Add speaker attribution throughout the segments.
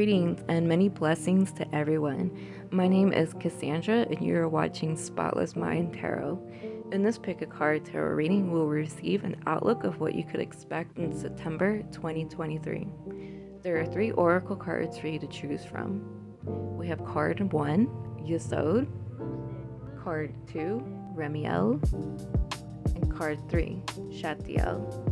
Speaker 1: Greetings and many blessings to everyone. My name is Cassandra and you are watching Spotless Mind Tarot. In this pick a card tarot reading, we'll receive an outlook of what you could expect in September 2023. There are 3 oracle cards for you to choose from. We have card 1, Yesod, card 2, Remiel, and card 3, Shateiel.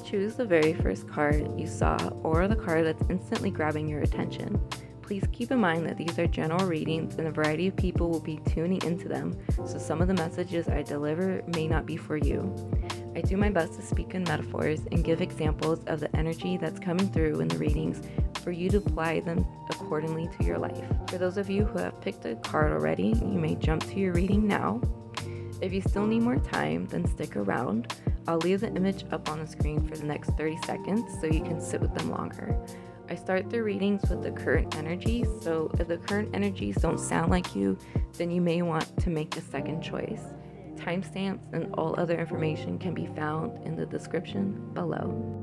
Speaker 1: Choose the very first card you saw or the card that's instantly grabbing your attention. Please keep in mind that these are general readings and a variety of people will be tuning into them, so some of the messages I deliver may not be for you. I do my best to speak in metaphors and give examples of the energy that's coming through in the readings for you to apply them accordingly to your life. For those of you who have picked a card already, you may jump to your reading now. If you still need more time, then stick around. I'll leave the image up on the screen for the next 30 seconds so you can sit with them longer. I start the readings with the current energies, so if the current energies don't sound like you, then you may want to make a second choice. Timestamps and all other information can be found in the description below.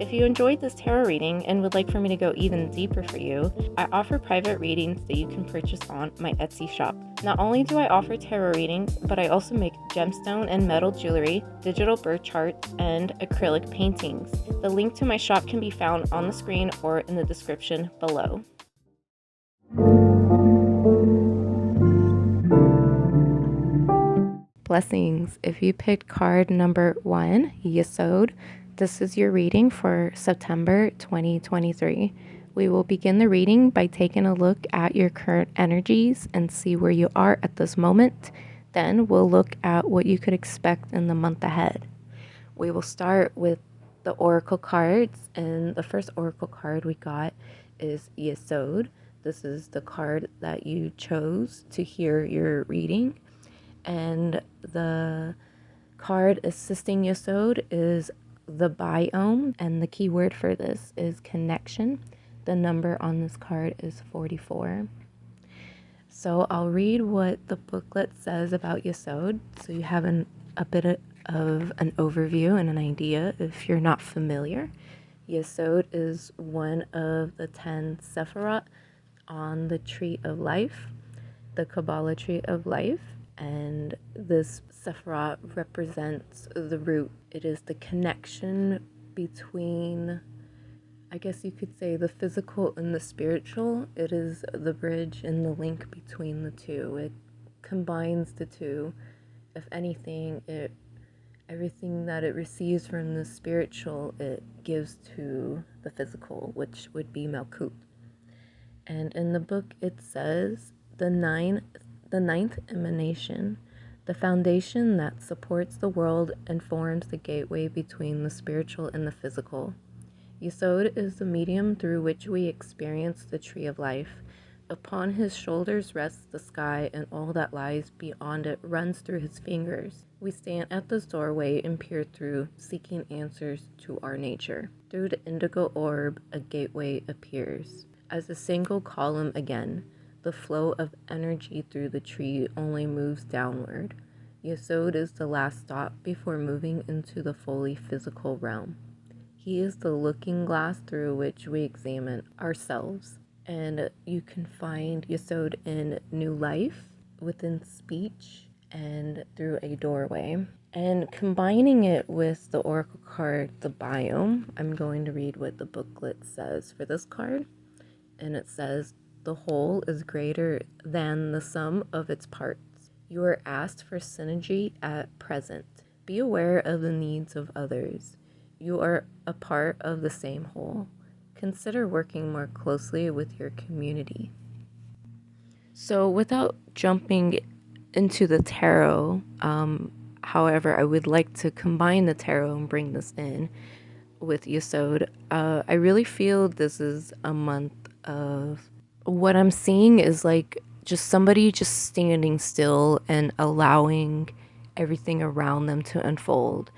Speaker 1: If you enjoyed this tarot reading and would like for me to go even deeper for you, I offer private readings that you can purchase on my Etsy shop. Not only do I offer tarot readings, but I also make gemstone and metal jewelry, digital birth charts, and acrylic paintings. The link to my shop can be found on the screen or in the description below. Blessings. If you picked card number 1, Yesod, this is your reading for September 2023. We will begin the reading by taking a look at your current energies and see where you are at this moment. Then we'll look at what you could expect in the month ahead. We will start with the oracle cards, and the first oracle card we got is Yesod. This is the card that you chose to hear your reading, and the card assisting Yesod is the biome, and the key word for this is connection. The number on this card is 44. So I'll read what the booklet says about Yesod so you have a bit of an overview and an idea if you're not familiar. Yesod is one of the 10 Sephirot on the Tree of Life, the Kabbalah Tree of Life, and this Sephirot represents the root. It is the connection between, I guess you could say, the physical and the spiritual. It is the bridge and the link between the two. It combines the two. If anything, everything that it receives from the spiritual, it gives to the physical, which would be Malkut. And in the book, it says the ninth emanation, the foundation that supports the world and forms the gateway between the spiritual and the physical. Yesod is the medium through which we experience the tree of life. Upon his shoulders rests the sky, and all that lies beyond it runs through his fingers. We stand at this doorway and peer through, seeking answers to our nature. Through the indigo orb, a gateway appears. As a single column again, the flow of energy through the tree only moves downward. Yesod is the last stop before moving into the fully physical realm. He is the looking glass through which we examine ourselves. And you can find Yesod in new life, within speech, and through a doorway. And combining it with the oracle card, the biome, I'm going to read what the booklet says for this card. And it says, the whole is greater than the sum of its parts. You are asked for synergy at present. Be aware of the needs of others. You are a part of the same whole. Consider working more closely with your community. So without jumping into the tarot, however, I would like to combine the tarot and bring this in with Yesod. I really feel this is a month of what I'm seeing is like just somebody just standing still and allowing everything around them to unfold.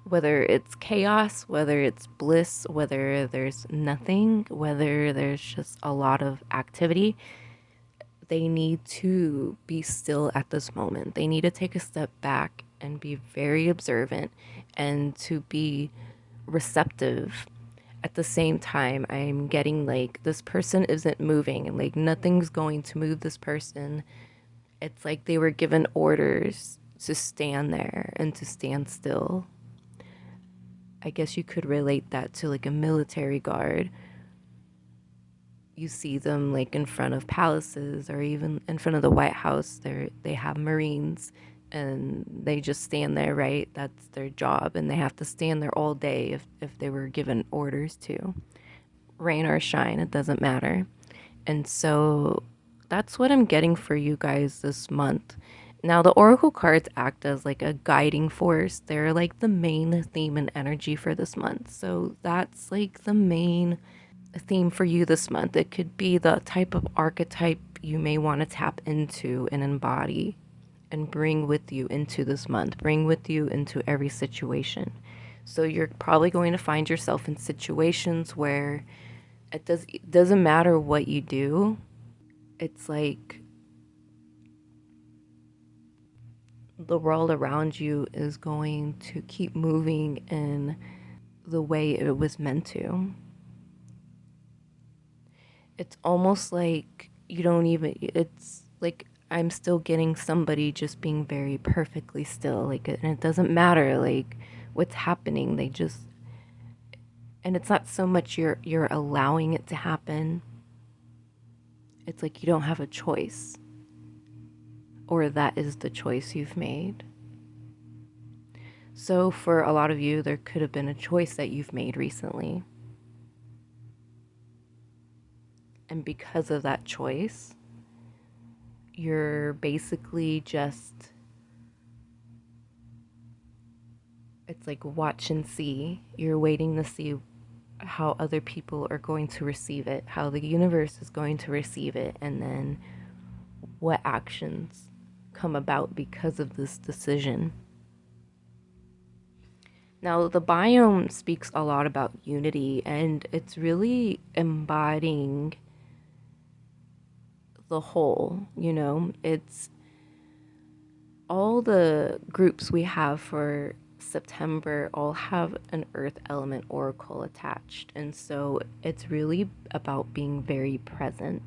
Speaker 1: Whether it's chaos, whether it's bliss, whether there's nothing, whether there's just a lot of activity, they need to be still at this moment. They need to take a step back and be very observant and to be receptive. At the same time, I'm getting like this person isn't moving and like nothing's going to move this person. It's like they were given orders to stand there and to stand still. I guess you could relate that to like a military guard. You see them like in front of palaces or even in front of the White House. They have Marines and they just stand there, right? That's their job, and they have to stand there all day if they were given orders to. Rain or shine, it doesn't matter. And so that's what I'm getting for you guys this month. Now, the Oracle cards act as like a guiding force. They're like the main theme and energy for this month. So that's like the main theme for you this month. It could be the type of archetype you may want to tap into and embody and bring with you into this month, bring with you into every situation. So you're probably going to find yourself in situations where it doesn't matter what you do. It's like the world around you is going to keep moving in the way it was meant to. It's almost like you don't even, it's like I'm still getting somebody just being very perfectly still. Like, and it doesn't matter like what's happening. They just, and it's not so much you're allowing it to happen. It's like you don't have a choice, or that is the choice you've made. So for a lot of you, there could have been a choice that you've made recently. And because of that choice, you're basically just, it's like watch and see. You're waiting to see how other people are going to receive it, how the universe is going to receive it, and then what actions come about because of this decision. Now, the biome speaks a lot about unity, and it's really embodying the whole, you know? It's all the groups we have for September all have an earth element oracle attached. And so it's really about being very present.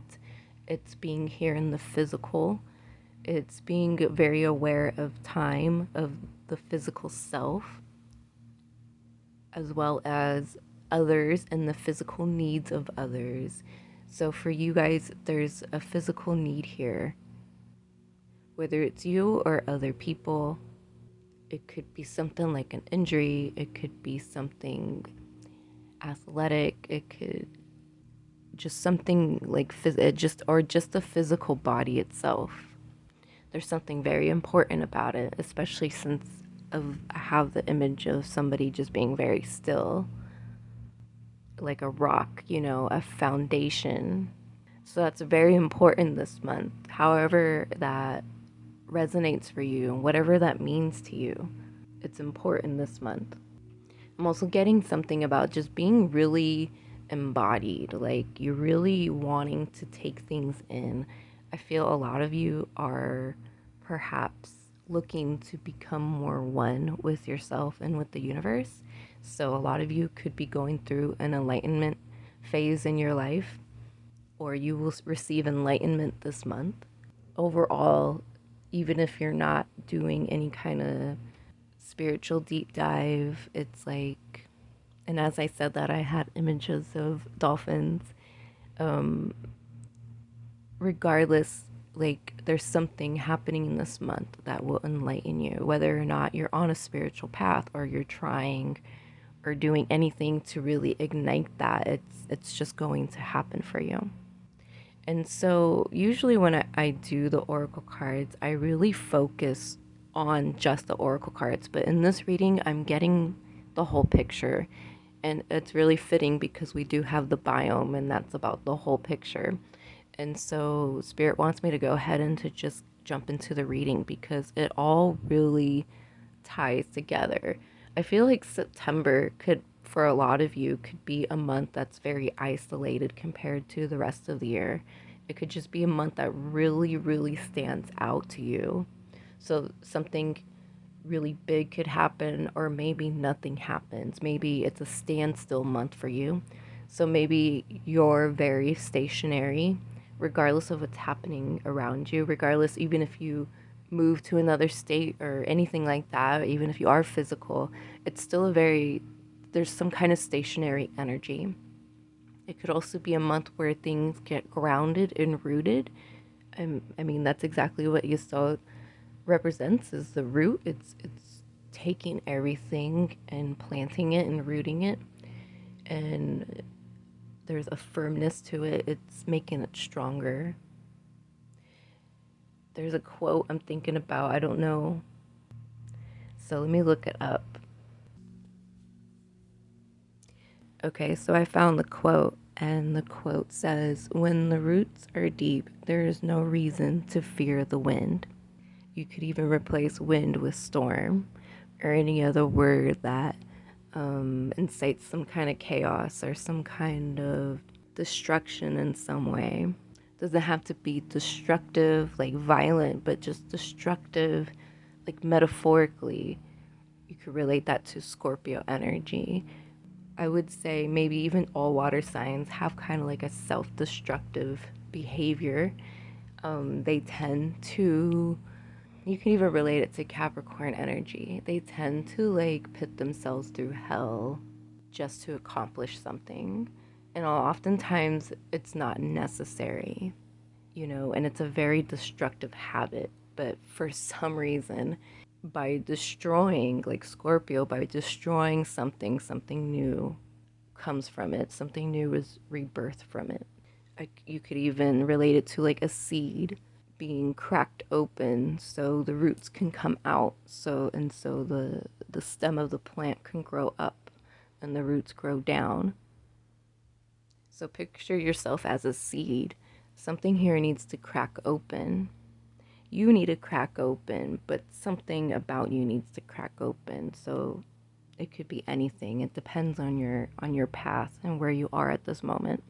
Speaker 1: It's being here in the physical. It's being very aware of time, of the physical self, as well as others and the physical needs of others. So for you guys, there's a physical need here, whether it's you or other people. It could be something like an injury, it could be something athletic, it could just something like just the physical body itself. There's something very important about it, especially since I have the image of somebody just being very still, like a rock, you know, a foundation. So that's very important this month. However that resonates for you and whatever that means to you, it's important this month. I'm also getting something about just being really embodied, like you're really wanting to take things in. I feel a lot of you are perhaps looking to become more one with yourself and with the universe. So a lot of you could be going through an enlightenment phase in your life, or you will receive enlightenment this month. Overall, even if you're not doing any kind of spiritual deep dive, it's like, and as I said that, I had images of dolphins. Um, Regardless, like there's something happening in this month that will enlighten you, whether or not you're on a spiritual path or you're trying or doing anything to really ignite that. It's just going to happen for you. And so usually when I do the oracle cards, I really focus on just the oracle cards. But in this reading, I'm getting the whole picture. And it's really fitting because we do have the biome, and that's about the whole picture. And so Spirit wants me to go ahead and to just jump into the reading because it all really ties together. I feel like September could, for a lot of you, could be a month that's very isolated compared to the rest of the year. It could just be a month that really, really stands out to you. So something really big could happen, or maybe nothing happens. Maybe it's a standstill month for you. So maybe you're very stationary, regardless of what's happening around you, regardless, even if you move to another state or anything like that, even if you are physical, it's still there's some kind of stationary energy. It could also be a month where things get grounded and rooted. I mean, that's exactly what Yesod represents, is the root. It's taking everything and planting it and rooting it, and there's a firmness to it. It's making it stronger. There's a quote I'm thinking about. I don't know. So let me look it up. Okay, so I found the quote, and the quote says, "When the roots are deep, there is no reason to fear the wind." You could even replace wind with storm or any other word that incites some kind of chaos or some kind of destruction in some way. Doesn't have to be destructive, like violent, but just destructive, like metaphorically. You could relate that to Scorpio energy. I would say maybe even all water signs have kind of like a self-destructive behavior. They tend to, you can even relate it to Capricorn energy. They tend to like put themselves through hell just to accomplish something. And oftentimes it's not necessary, and it's a very destructive habit. But for some reason, by destroying, like Scorpio, by destroying something, something new comes from it. Something new is rebirthed from it. Like you could even relate it to like a seed being cracked open so the roots can come out, so the stem of the plant can grow up and the roots grow down. So picture yourself as a seed. Something here needs to crack open. You need to crack open, but something about you needs to crack open. So it could be anything. It depends on your path and where you are at this moment.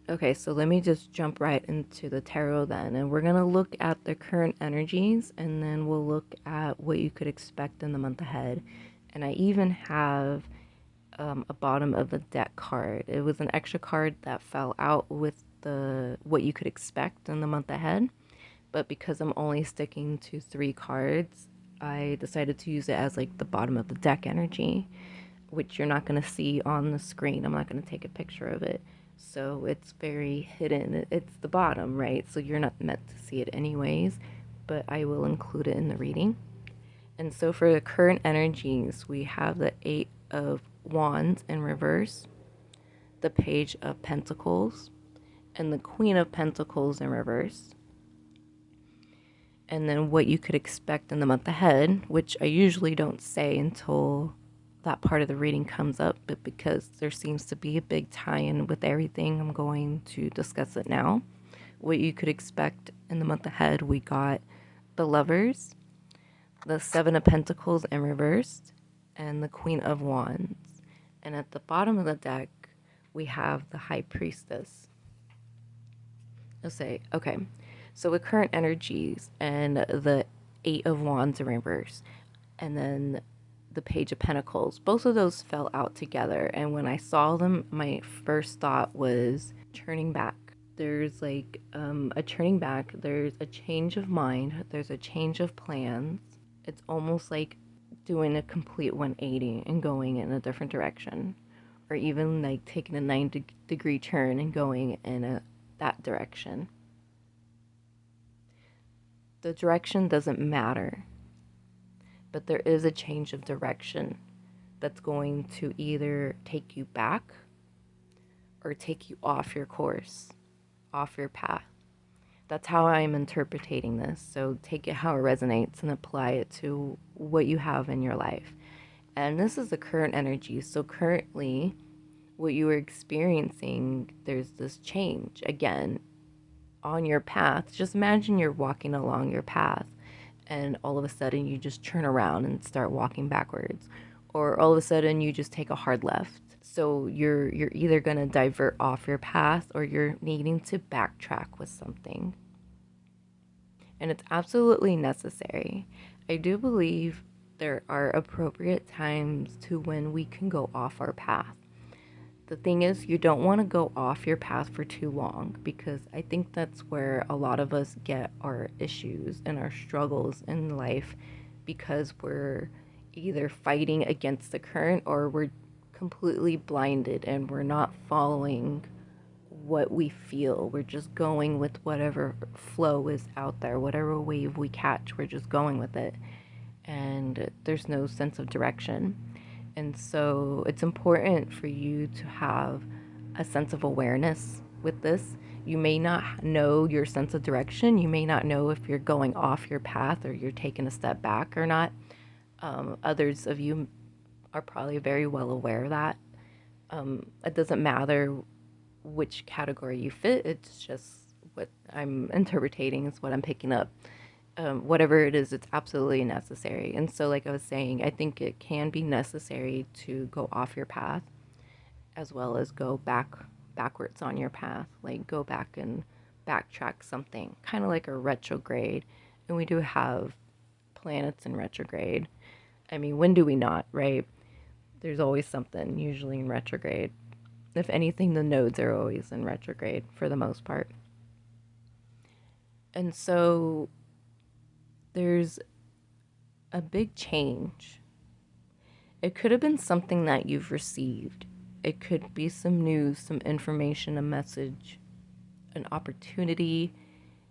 Speaker 1: Okay, so let me just jump right into the tarot then, and we're gonna look at the current energies, and then we'll look at what you could expect in the month ahead. And I even have a bottom of the deck card. It was an extra card that fell out with the what you could expect in the month ahead, but because I'm only sticking to 3 cards, I decided to use it as like the bottom of the deck energy, which you're not going to see on the screen. I'm not going to take a picture of it. So it's very hidden. It's the bottom, right? So you're not meant to see it anyways, but I will include it in the reading. And so for the current energies, we have the 8 of Wands in reverse, the Page of Pentacles, and the Queen of Pentacles in reverse. And then what you could expect in the month ahead, which I usually don't say until that part of the reading comes up, but because there seems to be a big tie-in with everything, I'm going to discuss it now. What you could expect in the month ahead, we got the Lovers, the 7 of Pentacles in reverse, and the Queen of Wands. And at the bottom of the deck, we have the High Priestess. I'll say, okay, so with current energies and the 8 of Wands in reverse, and then the Page of Pentacles, both of those fell out together. And when I saw them, my first thought was turning back. There's like a turning back, there's a change of mind, there's a change of plans. It's almost like doing a complete 180 and going in a different direction, or even like taking a 90-degree turn and going in that direction. The direction doesn't matter, but there is a change of direction that's going to either take you back or take you off your course, off your path. That's how I'm interpreting this. So take it how it resonates and apply it to what you have in your life. And this is the current energy. So currently, what you are experiencing, there's this change again on your path. Just imagine you're walking along your path and all of a sudden you just turn around and start walking backwards, or all of a sudden you just take a hard left. So you're either going to divert off your path or you're needing to backtrack with something. And it's absolutely necessary. I do believe there are appropriate times to when we can go off our path. The thing is, you don't want to go off your path for too long, because I think that's where a lot of us get our issues and our struggles in life, because we're either fighting against the current or we're completely blinded and we're not following what we feel. We're just going with whatever flow is out there, whatever wave we catch, we're just going with it. And there's no sense of direction. And so it's important for you to have a sense of awareness with this. You may not know your sense of direction. You may not know if you're going off your path or you're taking a step back or not. Others of you are probably very well aware of that. It doesn't matter which category you fit. It's just what I'm interpreting is what I'm picking up. Whatever it is, it's absolutely necessary. And so, like I was saying, I think it can be necessary to go off your path as well as go backwards on your path, like go back and backtrack something, kind of like a retrograde. And we do have planets in retrograde. I mean, when do we not, right? There's always something usually in retrograde. If anything, the nodes are always in retrograde for the most part. And so there's a big change. It could have been something that you've received. It could be some news, some information, a message, an opportunity.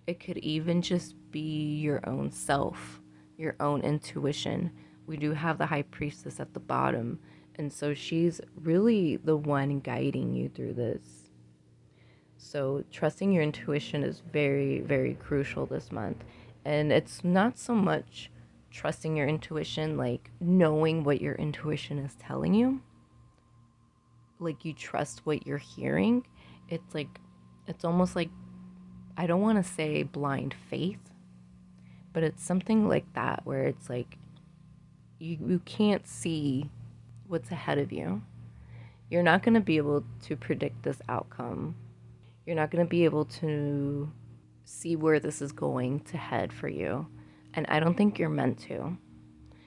Speaker 1: It could even just be your own self, your own intuition. We do have the High Priestess at the bottom, and so she's really the one guiding you through this. So trusting your intuition is very, very crucial this month. And it's not so much trusting your intuition, like knowing what your intuition is telling you. Like you trust what you're hearing. It's almost like, I don't want to say blind faith, but it's something like that where it's like you can't see what's ahead of you. You're not going to be able to predict this outcome. You're not going to be able to see where this is going to head for you. And I don't think you're meant to.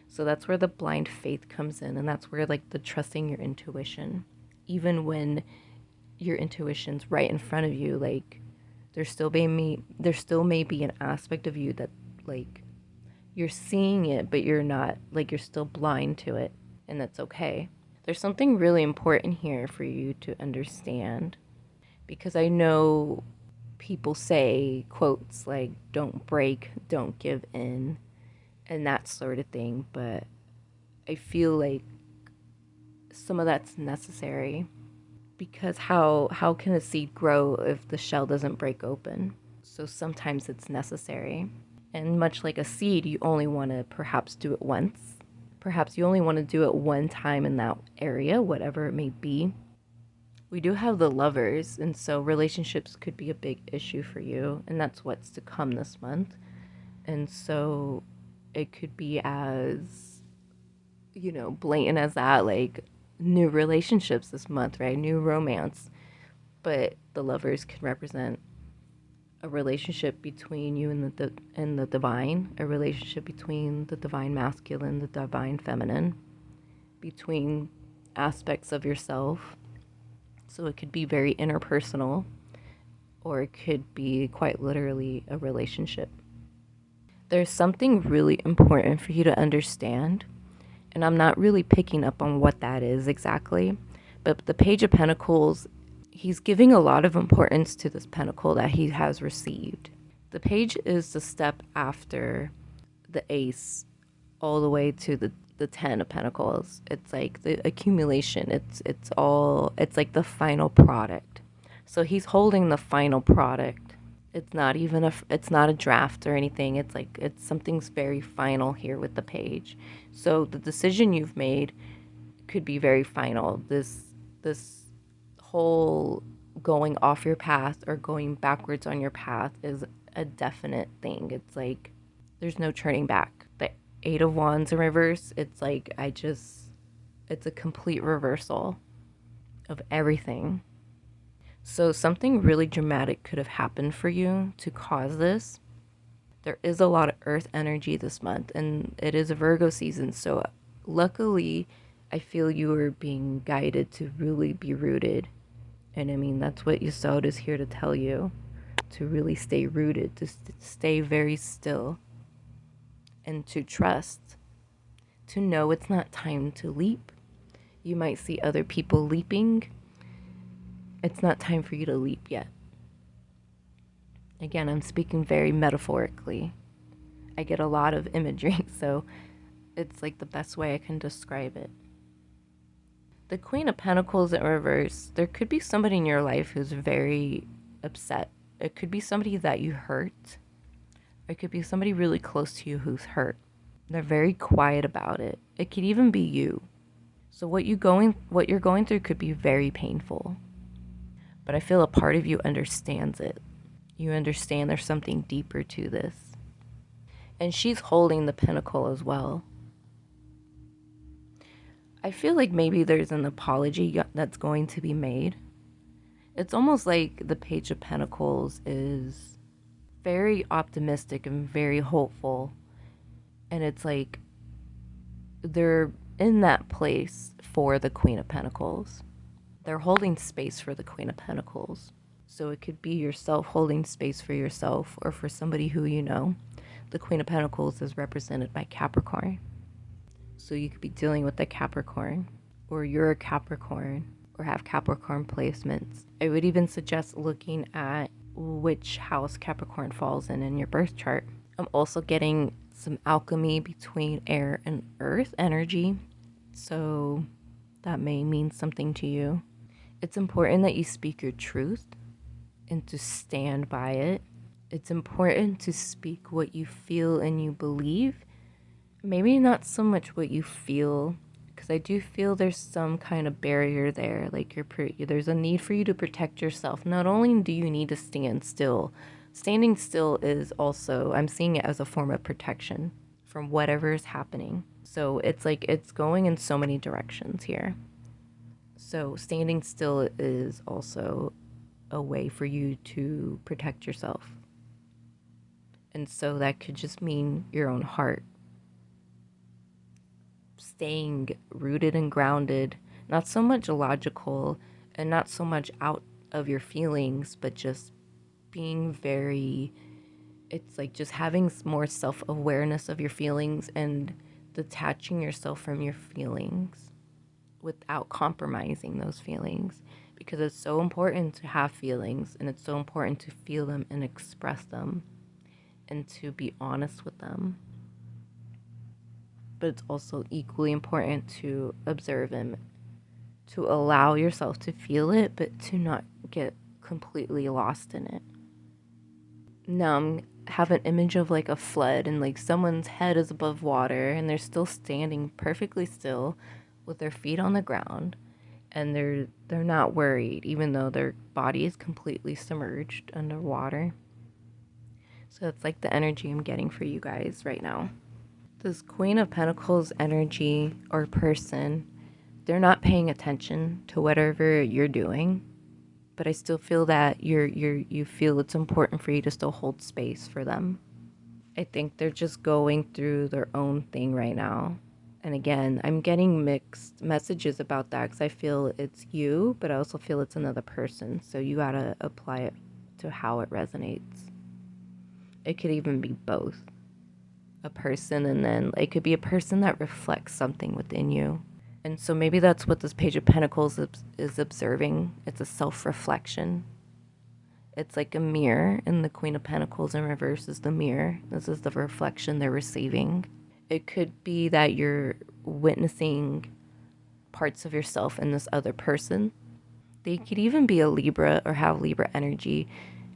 Speaker 1: So that's where the blind faith comes in. And that's where like the trusting your intuition, even when your intuition's right in front of you, like there still may be an aspect of you that like you're seeing it, but you're not, like you're still blind to it. And that's okay. There's something really important here for you to understand, because I know people say quotes like, don't break, don't give in, and that sort of thing. But I feel like some of that's necessary, because how can a seed grow if the shell doesn't break open? So sometimes it's necessary. And much like a seed, you only want to perhaps do it once. Perhaps you only want to do it one time in that area, whatever it may be. We do have the Lovers, and so relationships could be a big issue for you, and that's what's to come this month. And so it could be as, blatant as that, like new relationships this month, right? New romance. But the Lovers can represent a relationship between you and the divine, a relationship between the divine masculine, the divine feminine, between aspects of yourself. So it could be very interpersonal, or it could be quite literally a relationship. There's something really important for you to understand, and I'm not really picking up on what that is exactly, but the Page of Pentacles, he's giving a lot of importance to this pentacle that he has received. The page is the step after the ace all the way to the 10 of Pentacles. It's like the accumulation. It's like the final product. So he's holding the final product. It's not even it's not a draft or anything. It's like, it's something's very final here with the page. So the decision you've made could be very final. This whole going off your path or going backwards on your path is a definite thing. It's like there's no turning back. The 8 of Wands in reverse, it's like it's a complete reversal of everything. So something really dramatic could have happened for you to cause this. There is a lot of earth energy this month, and it is a Virgo season. So luckily, I feel you are being guided to really be rooted. And I mean, that's what Yesod is here to tell you, to really stay rooted, to stay very still, and to trust, to know it's not time to leap. You might see other people leaping. It's not time for you to leap yet. Again, I'm speaking very metaphorically. I get a lot of imagery, so it's like the best way I can describe it. The Queen of Pentacles in reverse, there could be somebody in your life who's very upset. It could be somebody that you hurt. It could be somebody really close to you who's hurt. They're very quiet about it. It could even be you. So what you're going through could be very painful. But I feel a part of you understands it. You understand there's something deeper to this. And she's holding the pentacle as well. I feel like maybe there's an apology that's going to be made. It's almost like the Page of Pentacles is very optimistic and very hopeful. And it's like they're in that place for the Queen of Pentacles. They're holding space for the Queen of Pentacles. So it could be yourself holding space for yourself or for somebody who you know. The Queen of Pentacles is represented by Capricorn. So you could be dealing with a Capricorn, or you're a Capricorn, or have Capricorn placements. I would even suggest looking at which house Capricorn falls in your birth chart. I'm also getting some alchemy between air and earth energy. So that may mean something to you. It's important that you speak your truth and to stand by it. It's important to speak what you feel and you believe. Maybe not so much what you feel, because I do feel there's some kind of barrier there. Like there's a need for you to protect yourself. Not only do you need to stand still, standing still is also, I'm seeing it as a form of protection from whatever is happening. So it's like it's going in so many directions here. So standing still is also a way for you to protect yourself. And so that could just mean your own heart. Staying rooted and grounded, not so much logical and not so much out of your feelings, but just being very, it's like just having more self-awareness of your feelings and detaching yourself from your feelings without compromising those feelings, because it's so important to have feelings and it's so important to feel them and express them and to be honest with them. But it's also equally important to observe them, to allow yourself to feel it, but to not get completely lost in it. Now I have an image of like a flood and like someone's head is above water and they're still standing perfectly still with their feet on the ground, and they're not worried even though their body is completely submerged underwater. So that's like the energy I'm getting for you guys right now. This Queen of Pentacles energy or person, they're not paying attention to whatever you're doing, but I still feel that you feel it's important for you to still hold space for them. I think they're just going through their own thing right now. And again, I'm getting mixed messages about that because I feel it's you, but I also feel it's another person. So you gotta apply it to how it resonates. It could even be both. A person, and then it could be a person that reflects something within you. And so maybe that's what this Page of Pentacles is observing. It's a self-reflection. It's like a mirror, and the Queen of Pentacles in reverse is the mirror. This is the reflection they're receiving. It could be that you're witnessing parts of yourself in this other person. They could even be a Libra or have Libra energy.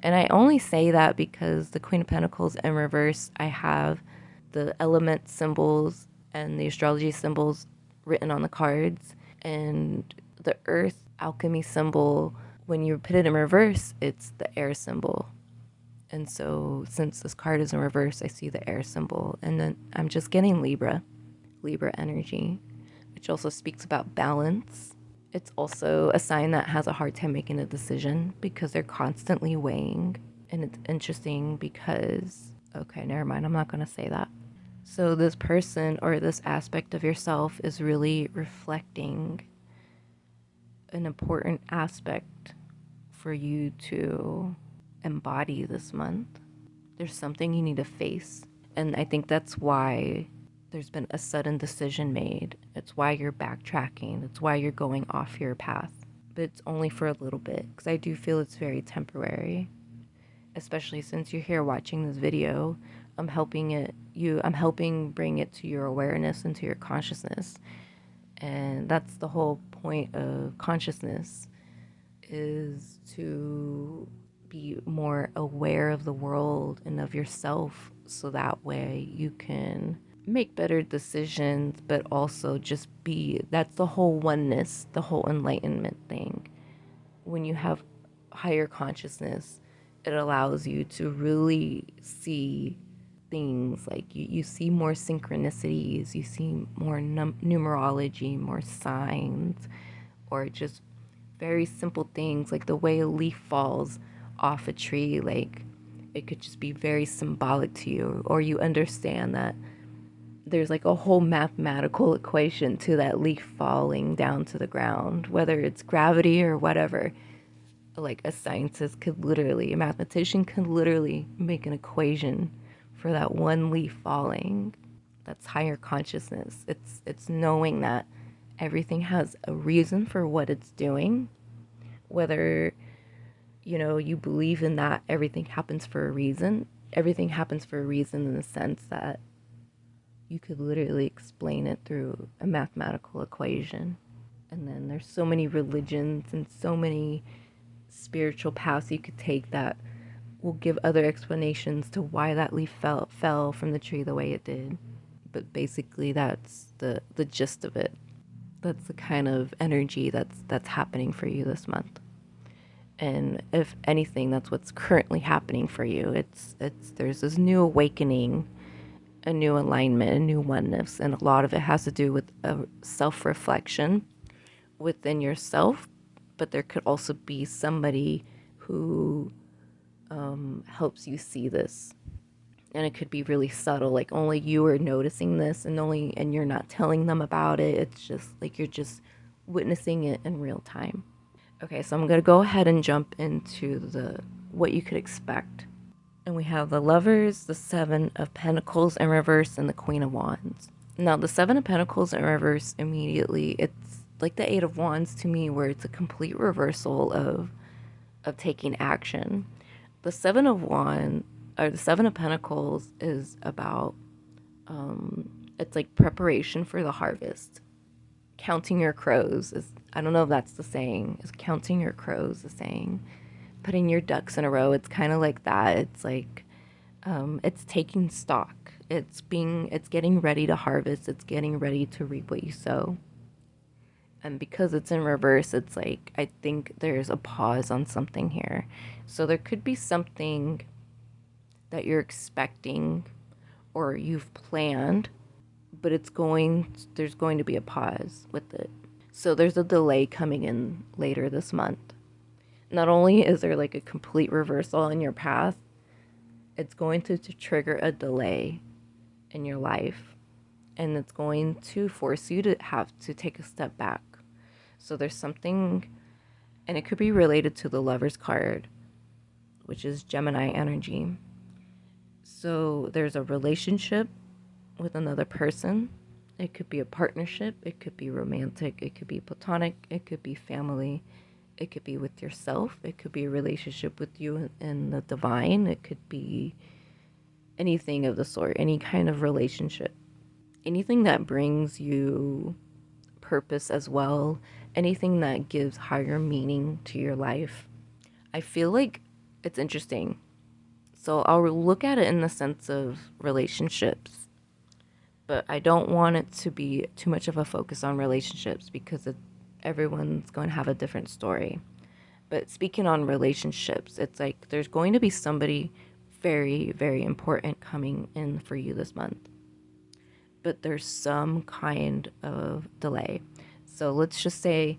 Speaker 1: And I only say that because the Queen of Pentacles in reverse, I have the element symbols and the astrology symbols written on the cards. And the earth alchemy symbol, when you put it in reverse, it's the air symbol. And so since this card is in reverse, I see the air symbol. And then I'm just getting Libra energy, which also speaks about balance. It's also a sign that has a hard time making a decision because they're constantly weighing. And it's interesting because, okay, never mind, I'm not going to say that. So this person or this aspect of yourself is really reflecting an important aspect for you to embody this month. There's something you need to face. And I think that's why there's been a sudden decision made. It's why you're backtracking. It's why you're going off your path. But it's only for a little bit because I do feel it's very temporary. Especially since you're here watching this video, I'm helping bring it to your awareness and to your consciousness. And that's the whole point of consciousness, is to be more aware of the world and of yourself, so that way you can make better decisions, but also just that's the whole oneness, the whole enlightenment thing. When you have higher consciousness, it allows you to really see things like you see more synchronicities, you see more numerology, more signs, or just very simple things like the way a leaf falls off a tree. Like, it could just be very symbolic to you, or you understand that there's like a whole mathematical equation to that leaf falling down to the ground, whether it's gravity or whatever. Like a mathematician could literally make an equation for that one leaf falling. That's higher consciousness. It's knowing that everything has a reason for what it's doing, whether you believe in that everything happens for a reason. Everything happens for a reason in the sense that you could literally explain it through a mathematical equation. And then there's so many religions and so many spiritual paths you could take that will give other explanations to why that leaf fell from the tree the way it did. But basically that's the gist of it. That's the kind of energy that's happening for you this month. And if anything, that's what's currently happening for you. It's there's this new awakening, a new alignment, a new oneness, and a lot of it has to do with a self-reflection within yourself. But there could also be somebody who helps you see this, and it could be really subtle, like only you are noticing this, and you're not telling them about it. It's just like you're just witnessing it in real time. Okay, so I'm going to go ahead and jump into what you could expect. And we have the Lovers, the Seven of Pentacles in reverse, and the Queen of Wands. Now, the Seven of Pentacles in reverse, immediately, it's like the Eight of Wands to me, where it's a complete reversal of taking action. The Seven of Pentacles is about, it's like preparation for the harvest. Counting your crows is, I don't know if that's the saying, is counting your crows the saying? Putting your ducks in a row, it's kind of like that. It's like, it's taking stock. It's getting ready to harvest. It's getting ready to reap what you sow. And because it's in reverse, it's like, I think there's a pause on something here. So there could be something that you're expecting or you've planned, but there's going to be a pause with it. So there's a delay coming in later this month. Not only is there like a complete reversal in your path, it's going to trigger a delay in your life, and it's going to force you to have to take a step back. So there's something, and it could be related to the Lover's card, which is Gemini energy. So there's a relationship with another person. It could be a partnership, it could be romantic, it could be platonic, it could be family, it could be with yourself, it could be a relationship with you and the divine, it could be anything of the sort, any kind of relationship, anything that brings you purpose as well, anything that gives higher meaning to your life. I feel like it's interesting. So I'll look at it in the sense of relationships, but I don't want it to be too much of a focus on relationships because everyone's going to have a different story. But speaking on relationships, it's like there's going to be somebody very, very important coming in for you this month. But there's some kind of delay. So let's just say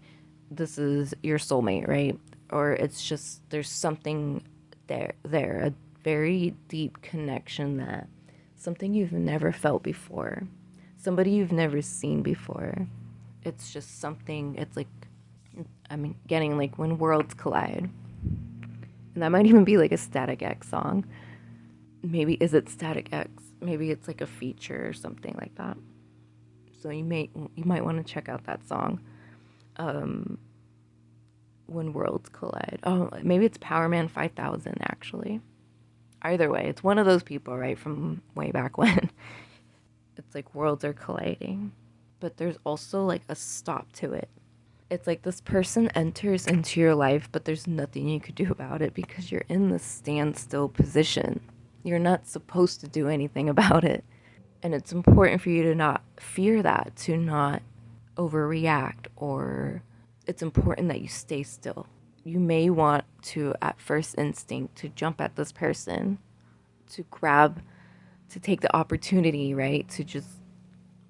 Speaker 1: this is your soulmate, right? Or it's just there's something there, a very deep connection, that something you've never felt before, somebody you've never seen before. It's just something, it's like, I mean, getting like when worlds collide. And that might even be like a Static X song. Maybe, is it Static X? Maybe it's like a feature or something like that. So you might want to check out that song. When worlds collide. Oh, maybe it's Power Man 5000 actually. Either way, it's one of those people, right, from way back when. It's like worlds are colliding. But there's also like a stop to it. It's like this person enters into your life, but there's nothing you could do about it because you're in the standstill position. You're not supposed to do anything about it. And it's important for you to not fear that, to not overreact, or it's important that you stay still. You may want to, at first instinct, to jump at this person, to grab, to take the opportunity, right? To just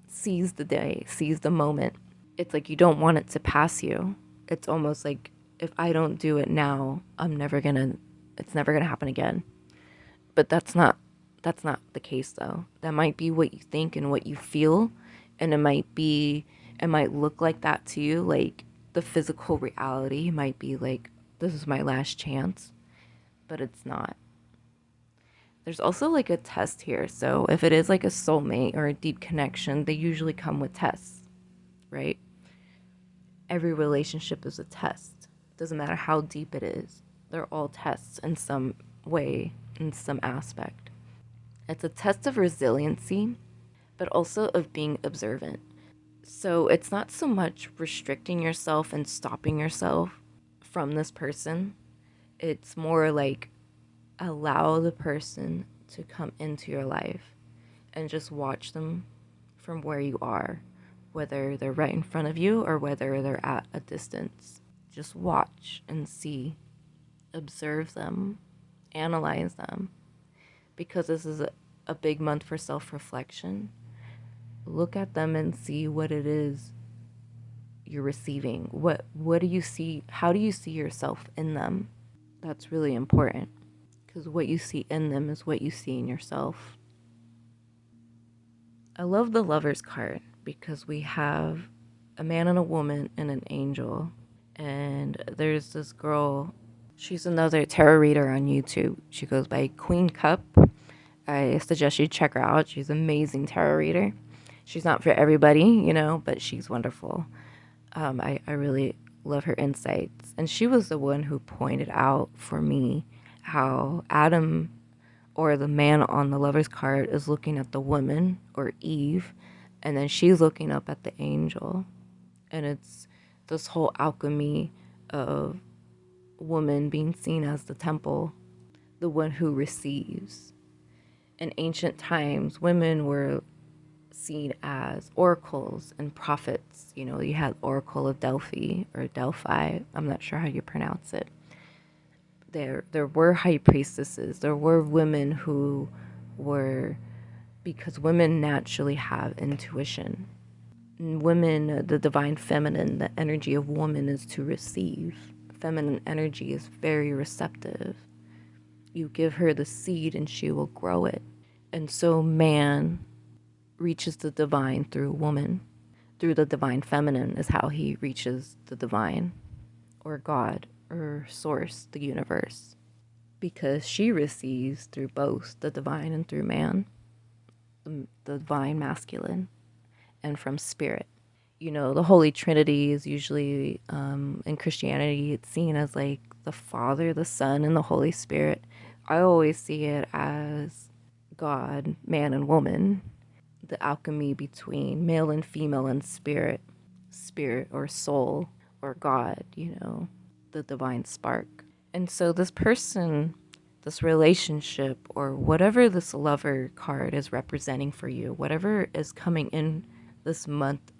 Speaker 1: seize the day, seize the moment. It's like you don't want it to pass you. It's almost like, if I don't do it now, it's never gonna happen again. But that's not the case though. That might be what you think and what you feel, and it might look like that to you, like the physical reality might be like, this is my last chance, but it's not. There's also like a test here. So if it is like a soulmate or a deep connection, they usually come with tests, right? Every relationship is a test. Doesn't matter how deep it is. They're all tests in some way, in some aspect. It's a test of resiliency, but also of being observant. So it's not so much restricting yourself and stopping yourself from this person. It's more like allow the person to come into your life and just watch them from where you are, whether they're right in front of you or whether they're at a distance. Just watch and see, observe them, analyze them, because this is a big month for self-reflection. Look at them and see what it is you're receiving. What do you see? How do you see yourself in them? That's really important, because what you see in them is what you see in yourself. I love the Lover's card because we have a man and a woman and an angel. And there's this girl, she's another tarot reader on YouTube. She goes by Queen Cup. I suggest you check her out. She's an amazing tarot reader. She's not for everybody, but she's wonderful. I really love her insights. And she was the one who pointed out for me how Adam, or the man on the Lover's card, is looking at the woman, or Eve, and then she's looking up at the angel. And it's this whole alchemy of woman being seen as the temple, the one who receives. In ancient times, women were seen as oracles and prophets. You had Oracle of Delphi or Delphi. I'm not sure how you pronounce it. There were high priestesses. There were women who were, because women naturally have intuition. And women, the divine feminine, the energy of woman is to receive. Feminine energy is very receptive. You give her the seed and she will grow it. And so man reaches the divine through woman. Through the divine feminine is how he reaches the divine, or God, or source, the universe. Because she receives through both the divine and through man, the divine masculine, and from spirit. The Holy Trinity is usually, in Christianity, it's seen as like the Father, the Son, and the Holy Spirit. I always see it as God, man, and woman. The alchemy between male and female and spirit or soul or God, the divine spark. And so this person this relationship, or whatever this lover card is representing for you, whatever is coming in this month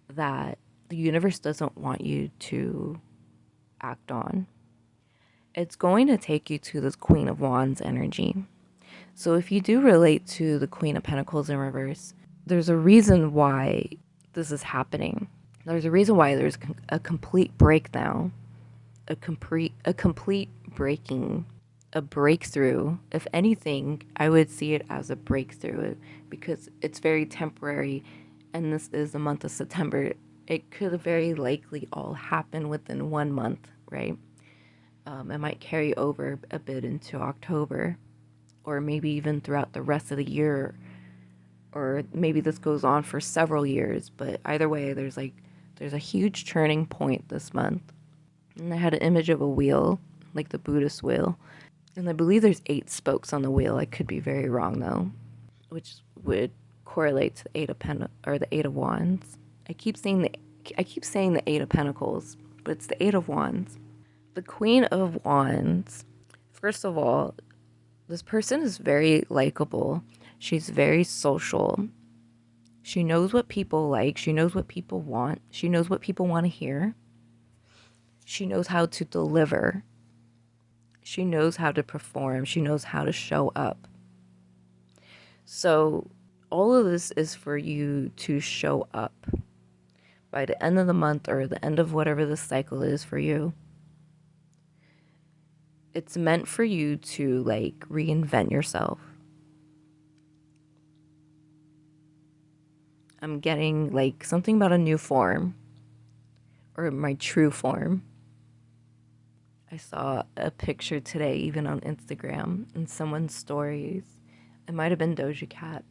Speaker 1: that the universe doesn't want you to act on. It's going to take you to this Queen of Wands energy. So if you do relate to the Queen of Pentacles in reverse, there's a reason why this is happening. There's a reason why there's a complete breakdown, a complete breaking, a breakthrough. If anything, I would see it as a breakthrough because it's very temporary, and this is the month of September. It could very likely all happen within 1 month, right? It might carry over a bit into October, or maybe even throughout the rest of the year, or maybe this goes on for several years. But either way, there's a huge turning point this month. And I had an image of a wheel, like the Buddhist wheel, and I believe there's 8 spokes on the wheel. I could be very wrong though, which would correlate to the the 8 of Wands. I keep saying the 8 of Pentacles, but it's the 8 of Wands. The Queen of Wands, first of all, this person is very likable. She's very social. She knows what people like. She knows what people want. She knows what people want to hear. She knows how to deliver. She knows how to perform. She knows how to show up. So all of this is for you to show up by the end of the month, or the end of whatever the cycle is for you. It's meant for you to reinvent yourself. I'm getting something about a new form, or my true form. I saw a picture today, even on Instagram, in someone's stories. It might have been Doja Cat,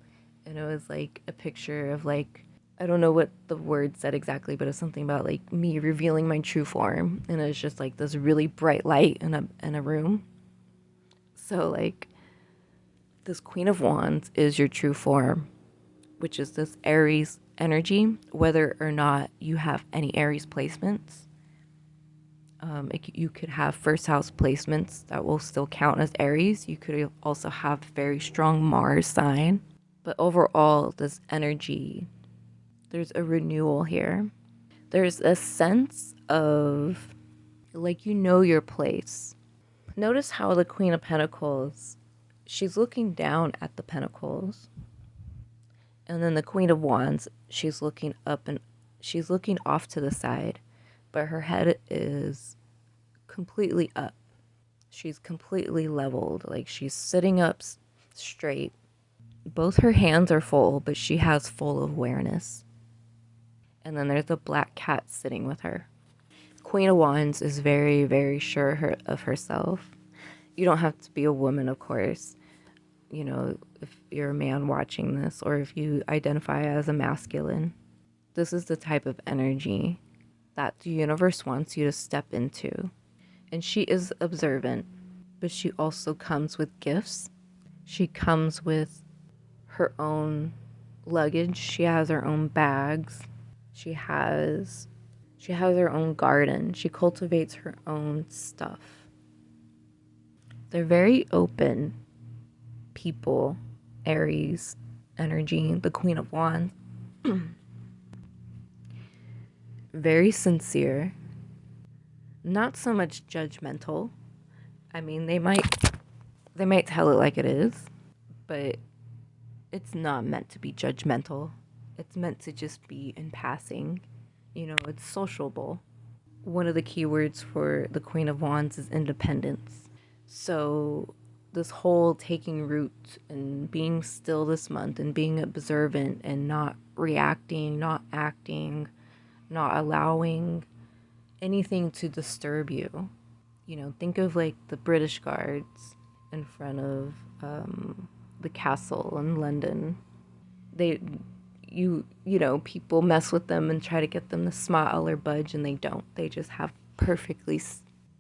Speaker 1: and it was a picture of I don't know what the word said exactly, but it's something about me revealing my true form, and it's just this really bright light in a room. So this Queen of Wands is your true form, which is this Aries energy, whether or not you have any Aries placements. You could have first house placements that will still count as Aries. You could also have very strong Mars sign. But overall, this energy, there's a renewal here. There's a sense of you know your place. Notice how the Queen of Pentacles, she's looking down at the Pentacles. And then the Queen of Wands, she's looking up and she's looking off to the side, but her head is completely up. She's completely leveled, she's sitting up straight. Both her hands are full, but she has full awareness. And then there's a black cat sitting with her. Queen of Wands is very, very sure of herself. You don't have to be a woman, of course. You know, if you're a man watching this, or if you identify as a masculine, this is the type of energy that the universe wants you to step into. And she is observant, but she also comes with gifts. She comes with her own luggage. She has her own bags. She has her own garden. She cultivates her own stuff. They're very open people, Aries energy, the Queen of Wands. Very sincere. Not so much judgmental. I mean, they might tell it like it is, but it's not meant to be judgmental. It's meant to just be in passing. It's sociable. One of the key words for the Queen of Wands is independence. So this whole taking root and being still this month and being observant and not reacting, not acting, not allowing anything to disturb you. Think of the British guards in front of the castle in London. People mess with them and try to get them to smile or budge, and they don't. They just have perfectly,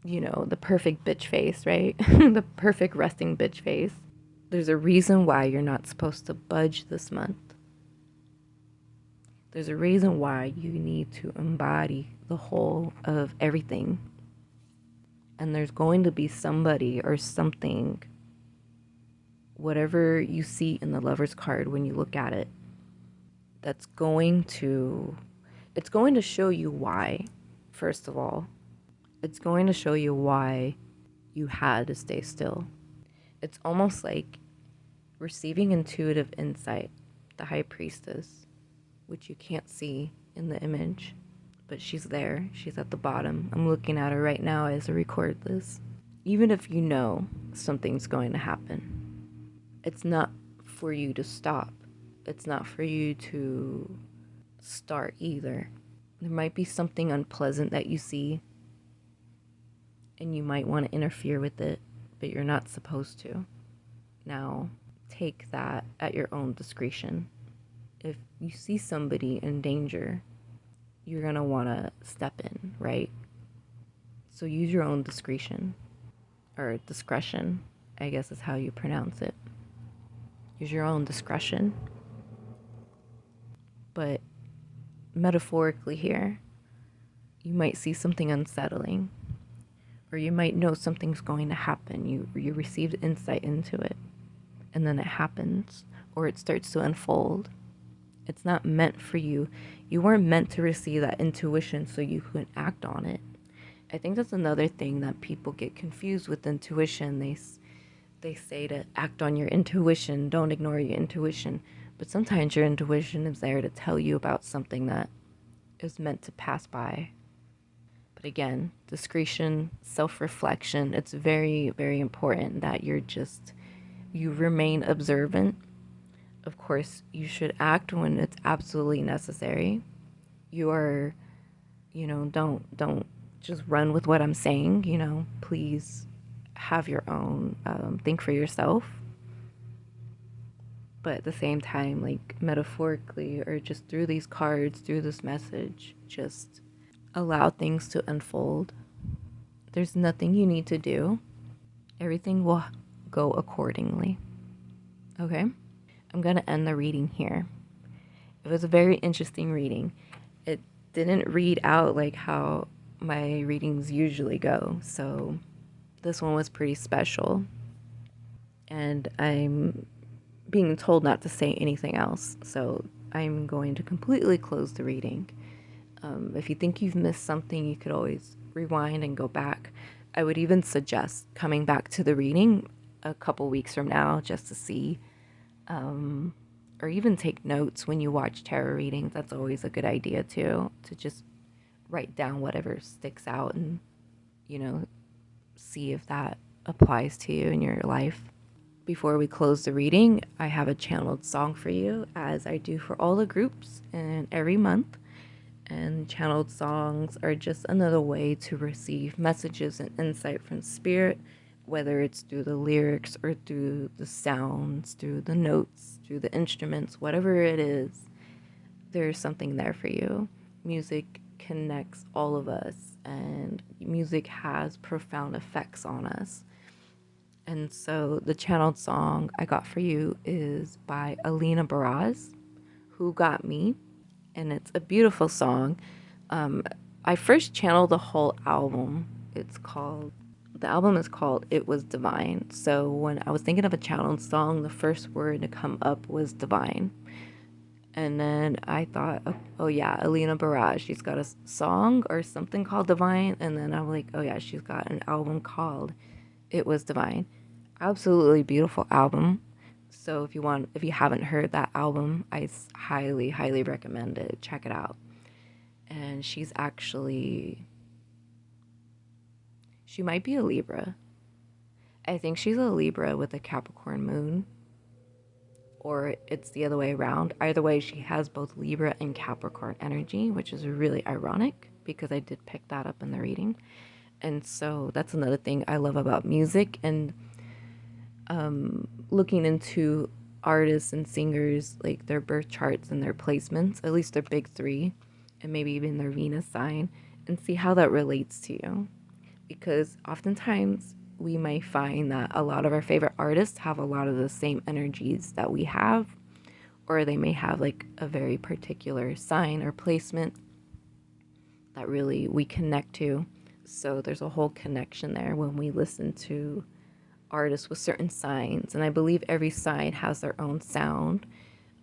Speaker 1: the perfect bitch face, right? The perfect resting bitch face. There's a reason why you're not supposed to budge this month. There's a reason why you need to embody the whole of everything. And there's going to be somebody or something whatever you see in the Lover's card when you look at it, it's going to show you why. First of all, it's going to show you why you had to stay still. It's almost like receiving intuitive insight, the High Priestess, which you can't see in the image, but she's there. She's at the bottom. I'm looking at her right now as I record this. Even if you know something's going to happen, it's not for you to stop. It's not for you to start either. There might be something unpleasant that you see, and you might want to interfere with it, but you're not supposed to. Now, take that at your own discretion. If you see somebody in danger, you're going to want to step in, right? So use your own discretion, or discretion, I guess is how you pronounce it. Use your own discretion. But metaphorically here, you might see something unsettling, or you might know something's going to happen. You received insight into it, and then it happens, or it starts to unfold. It's not meant for you. You weren't meant to receive that intuition so you couldn't act on it. I think that's another thing that people get confused with intuition. They say to act on your intuition, don't ignore your intuition. But sometimes your intuition is there to tell you about something that is meant to pass by. But again, discretion, self-reflection, it's very, very important that you remain observant. Of course, you should act when it's absolutely necessary. You are, don't just run with what I'm saying, please have your own, think for yourself. But at the same time, like metaphorically, or just through these cards, through this message, just allow things to unfold. There's nothing you need to do. Everything will go accordingly. Okay? I'm going to end the reading here. It was a very interesting reading. It didn't read out like how my readings usually go, so this one was pretty special. And I'm being told not to say anything else, so I'm going to completely close the reading. If you think you've missed something, you could always rewind and go back. I would even suggest coming back to the reading a couple weeks from now just to see, or even take notes when you watch tarot readings. That's always a good idea too, to just write down whatever sticks out and, see if that applies to you in your life. Before we close the reading, I have a channeled song for you, as I do for all the groups and every month. And channeled songs are just another way to receive messages and insight from spirit, whether it's through the lyrics or through the sounds, through the notes, through the instruments, whatever it is, there's something there for you. Music connects all of us, and music has profound effects on us. And so the channeled song I got for you is by Alina Baraz, Who Got Me? And it's a beautiful song. I first channeled the whole album. The album is called It Was Divine. So when I was thinking of a channeled song, the first word to come up was divine. And then I thought, oh yeah, Alina Baraz, she's got a song or something called Divine. And then I'm like, oh yeah, she's got an album called It Was Divine. Absolutely beautiful album. So if you haven't heard that album, I highly, highly recommend it. Check it out. And she might be a Libra. I think she's a Libra with a Capricorn moon. Or it's the other way around. Either way, she has both Libra and Capricorn energy, which is really ironic because I did pick that up in the reading. And so that's another thing I love about music, and looking into artists and singers, like their birth charts and their placements, at least their big three, and maybe even their Venus sign, and see how that relates to you. Because oftentimes we might find that a lot of our favorite artists have a lot of the same energies that we have, or they may have like a very particular sign or placement that really we connect to. So there's a whole connection there when we listen to artists with certain signs, and I believe every sign has their own sound.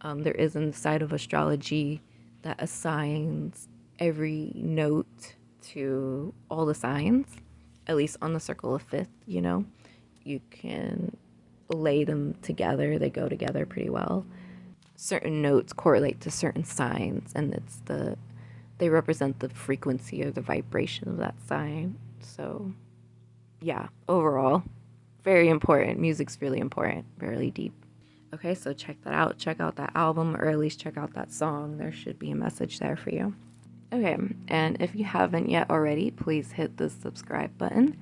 Speaker 1: There is a side of astrology that assigns every note to all the signs, at least on the circle of fifth, you know. You can lay them together, they go together pretty well. Certain notes correlate to certain signs, and they represent the frequency or the vibration of that sign. So, yeah, overall, very important. Music's really important, really deep. Okay, so check that out. Check out that album, or at least check out that song. There should be a message there for you. Okay, and if you haven't yet already, please hit the subscribe button,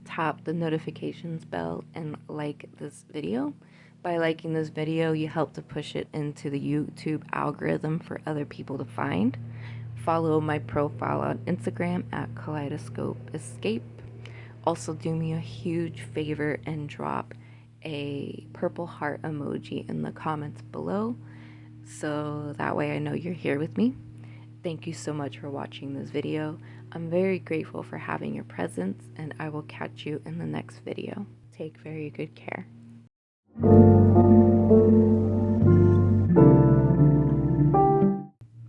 Speaker 1: tap the notifications bell, and like this video. By liking this video, you help to push it into the YouTube algorithm for other people to find. Follow my profile on Instagram at Kaleidoscope Escape. Also, do me a huge favor and drop a purple heart emoji in the comments below, so that way I know you're here with me. Thank you so much for watching this video. I'm very grateful for having your presence, and I will catch you in the next video. Take very good care.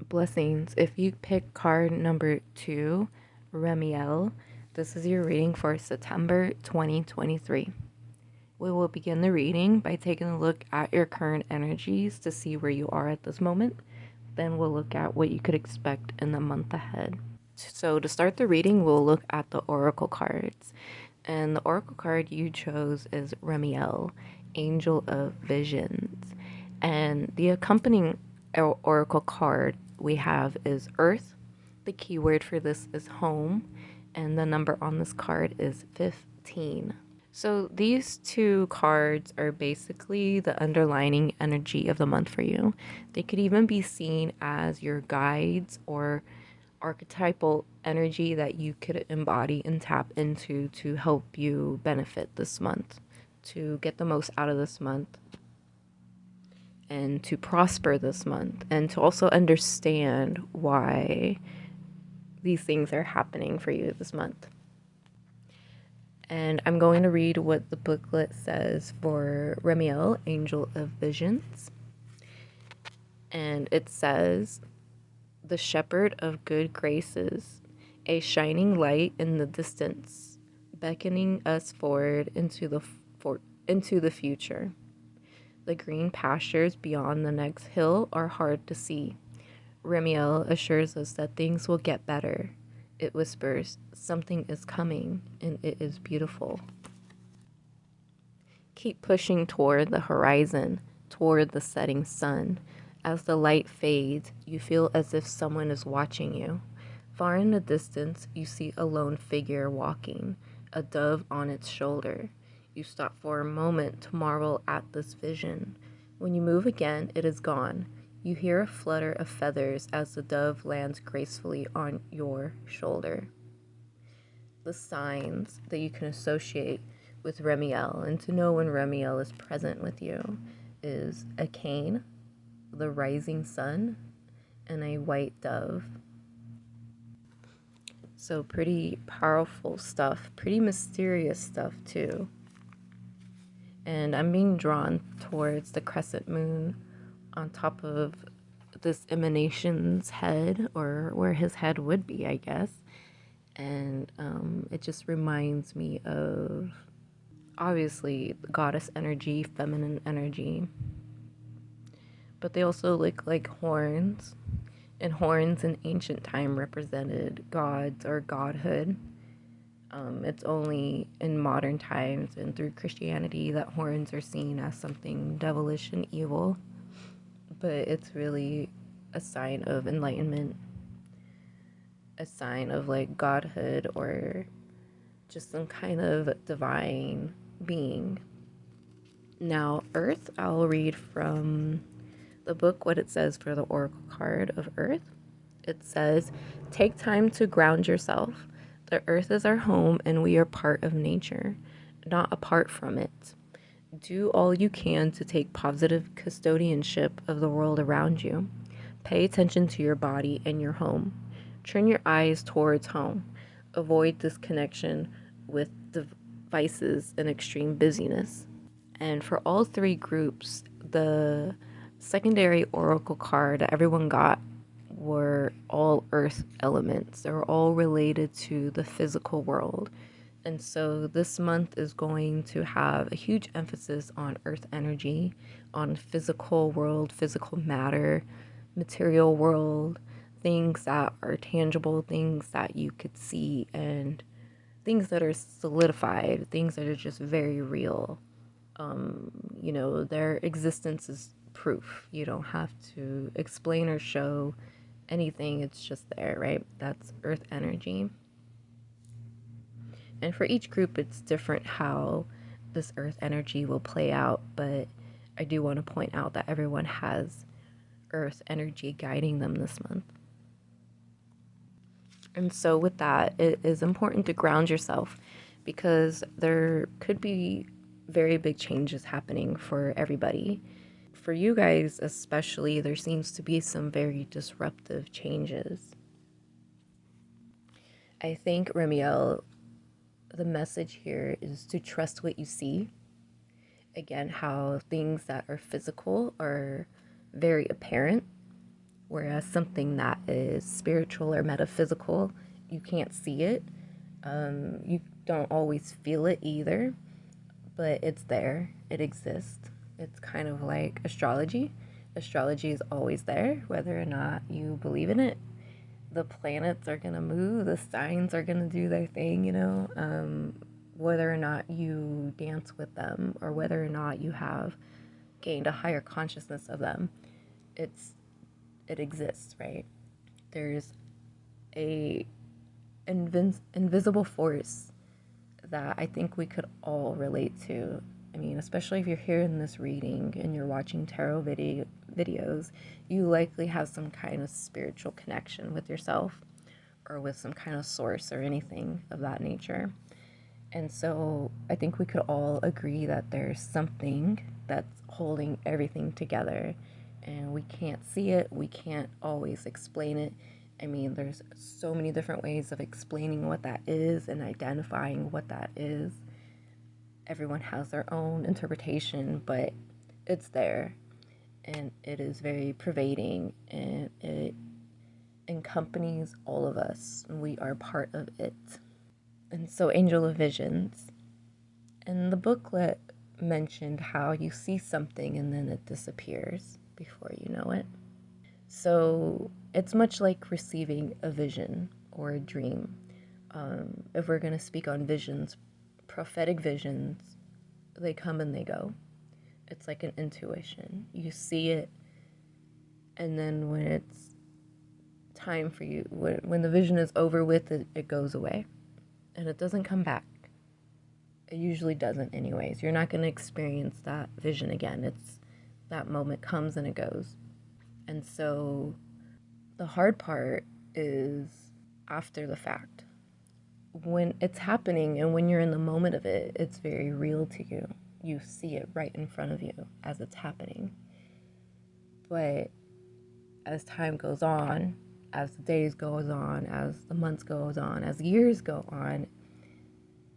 Speaker 1: Blessings. If you pick card number 2, Remiel, this is your reading for September 2023. We will begin the reading by taking a look at your current energies to see where you are at this moment. Then we'll look at what you could expect in the month ahead. So to start the reading, we'll look at the oracle cards. And the oracle card you chose is Remiel, Angel of Visions. And the accompanying oracle card we have is Earth. The keyword for this is home, and the number on this card is 15. So these two cards are basically the underlining energy of the month for you. They could even be seen as your guides or archetypal energy that you could embody and tap into to help you benefit this month, to get the most out of this month, and to prosper this month, and to also understand why these things are happening for you this month. And I'm going to read what the booklet says for Remiel, Angel of Visions. And it says, the shepherd of good graces, a shining light in the distance, beckoning us forward into the future. The green pastures beyond the next hill are hard to see. Remiel assures us that things will get better. It whispers, something is coming, and it is beautiful. Keep pushing toward the horizon, toward the setting sun. As the light fades, you feel as if someone is watching you. Far in the distance, you see a lone figure walking, a dove on its shoulder. You stop for a moment to marvel at this vision. When you move again, it is gone. You hear a flutter of feathers as the dove lands gracefully on your shoulder. The signs that you can associate with Remiel, and to know when Remiel is present with you, is a cane, the rising sun, and a white dove. So pretty powerful stuff, pretty mysterious stuff too. And I'm being drawn towards the crescent moon on top of this Emanations head, or where his head would be, I guess. And it just reminds me of, obviously, goddess energy, feminine energy. But they also look like horns. And horns in ancient time represented gods or godhood. It's only in modern times and through Christianity that horns are seen as something devilish and evil. But it's really a sign of enlightenment, a sign of like godhood, or just some kind of divine being. Now, Earth, I'll read from the book what it says for the oracle card of Earth. It says, take time to ground yourself. The earth is our home, and we are part of nature, not apart from it. Do all you can to take positive custodianship of the world around you. Pay attention to your body and your home. Turn your eyes towards home. Avoid disconnection with vices and extreme busyness. And for all three groups, the secondary oracle card that everyone got were all earth elements. They were all related to the physical world. And so this month is going to have a huge emphasis on earth energy, on physical world, physical matter, material world, things that are tangible, things that you could see, and things that are solidified, things that are just very real. Their existence is proof. You don't have to explain or show anything, it's just there, right? That's earth energy. And for each group, it's different how this earth energy will play out, but I do want to point out that everyone has earth energy guiding them this month. And so with that, it is important to ground yourself because there could be very big changes happening for everybody. For you guys especially, there seems to be some very disruptive changes. I think, Remiel, the message here is to trust what you see. Again, how things that are physical are very apparent, whereas something that is spiritual or metaphysical, you can't see it. You don't always feel it either, but it's there. It exists. It's kind of like astrology. Astrology is always there, whether or not you believe in it. The planets are going to move, the signs are going to do their thing, whether or not you dance with them or whether or not you have gained a higher consciousness of them. It exists, right? There's a invisible force that I think we could all relate to. I mean, especially if you're hearing this reading and you're watching tarot videos, you likely have some kind of spiritual connection with yourself or with some kind of source or anything of that nature. And so I think we could all agree that there's something that's holding everything together, and we can't see it, we can't always explain it. I mean, there's so many different ways of explaining what that is and identifying what that is. Everyone has their own interpretation, but it's there, and it is very pervading, and it accompanies all of us. We are part of it. And so, Angel of Visions. And the booklet mentioned how you see something and then it disappears before you know it. So it's much like receiving a vision or a dream. If we're going to speak on visions, prophetic visions, they come and they go. It's like an intuition. You see it, and then when it's time for you, when the vision is over with, it goes away. And it doesn't come back. It usually doesn't anyways. You're not going to experience that vision again. It's that moment comes and it goes. And so the hard part is after the fact. When it's happening and when you're in the moment of it, it's very real to you. You see it right in front of you as it's happening. But as time goes on, as the days goes on, as the months goes on, as years go on,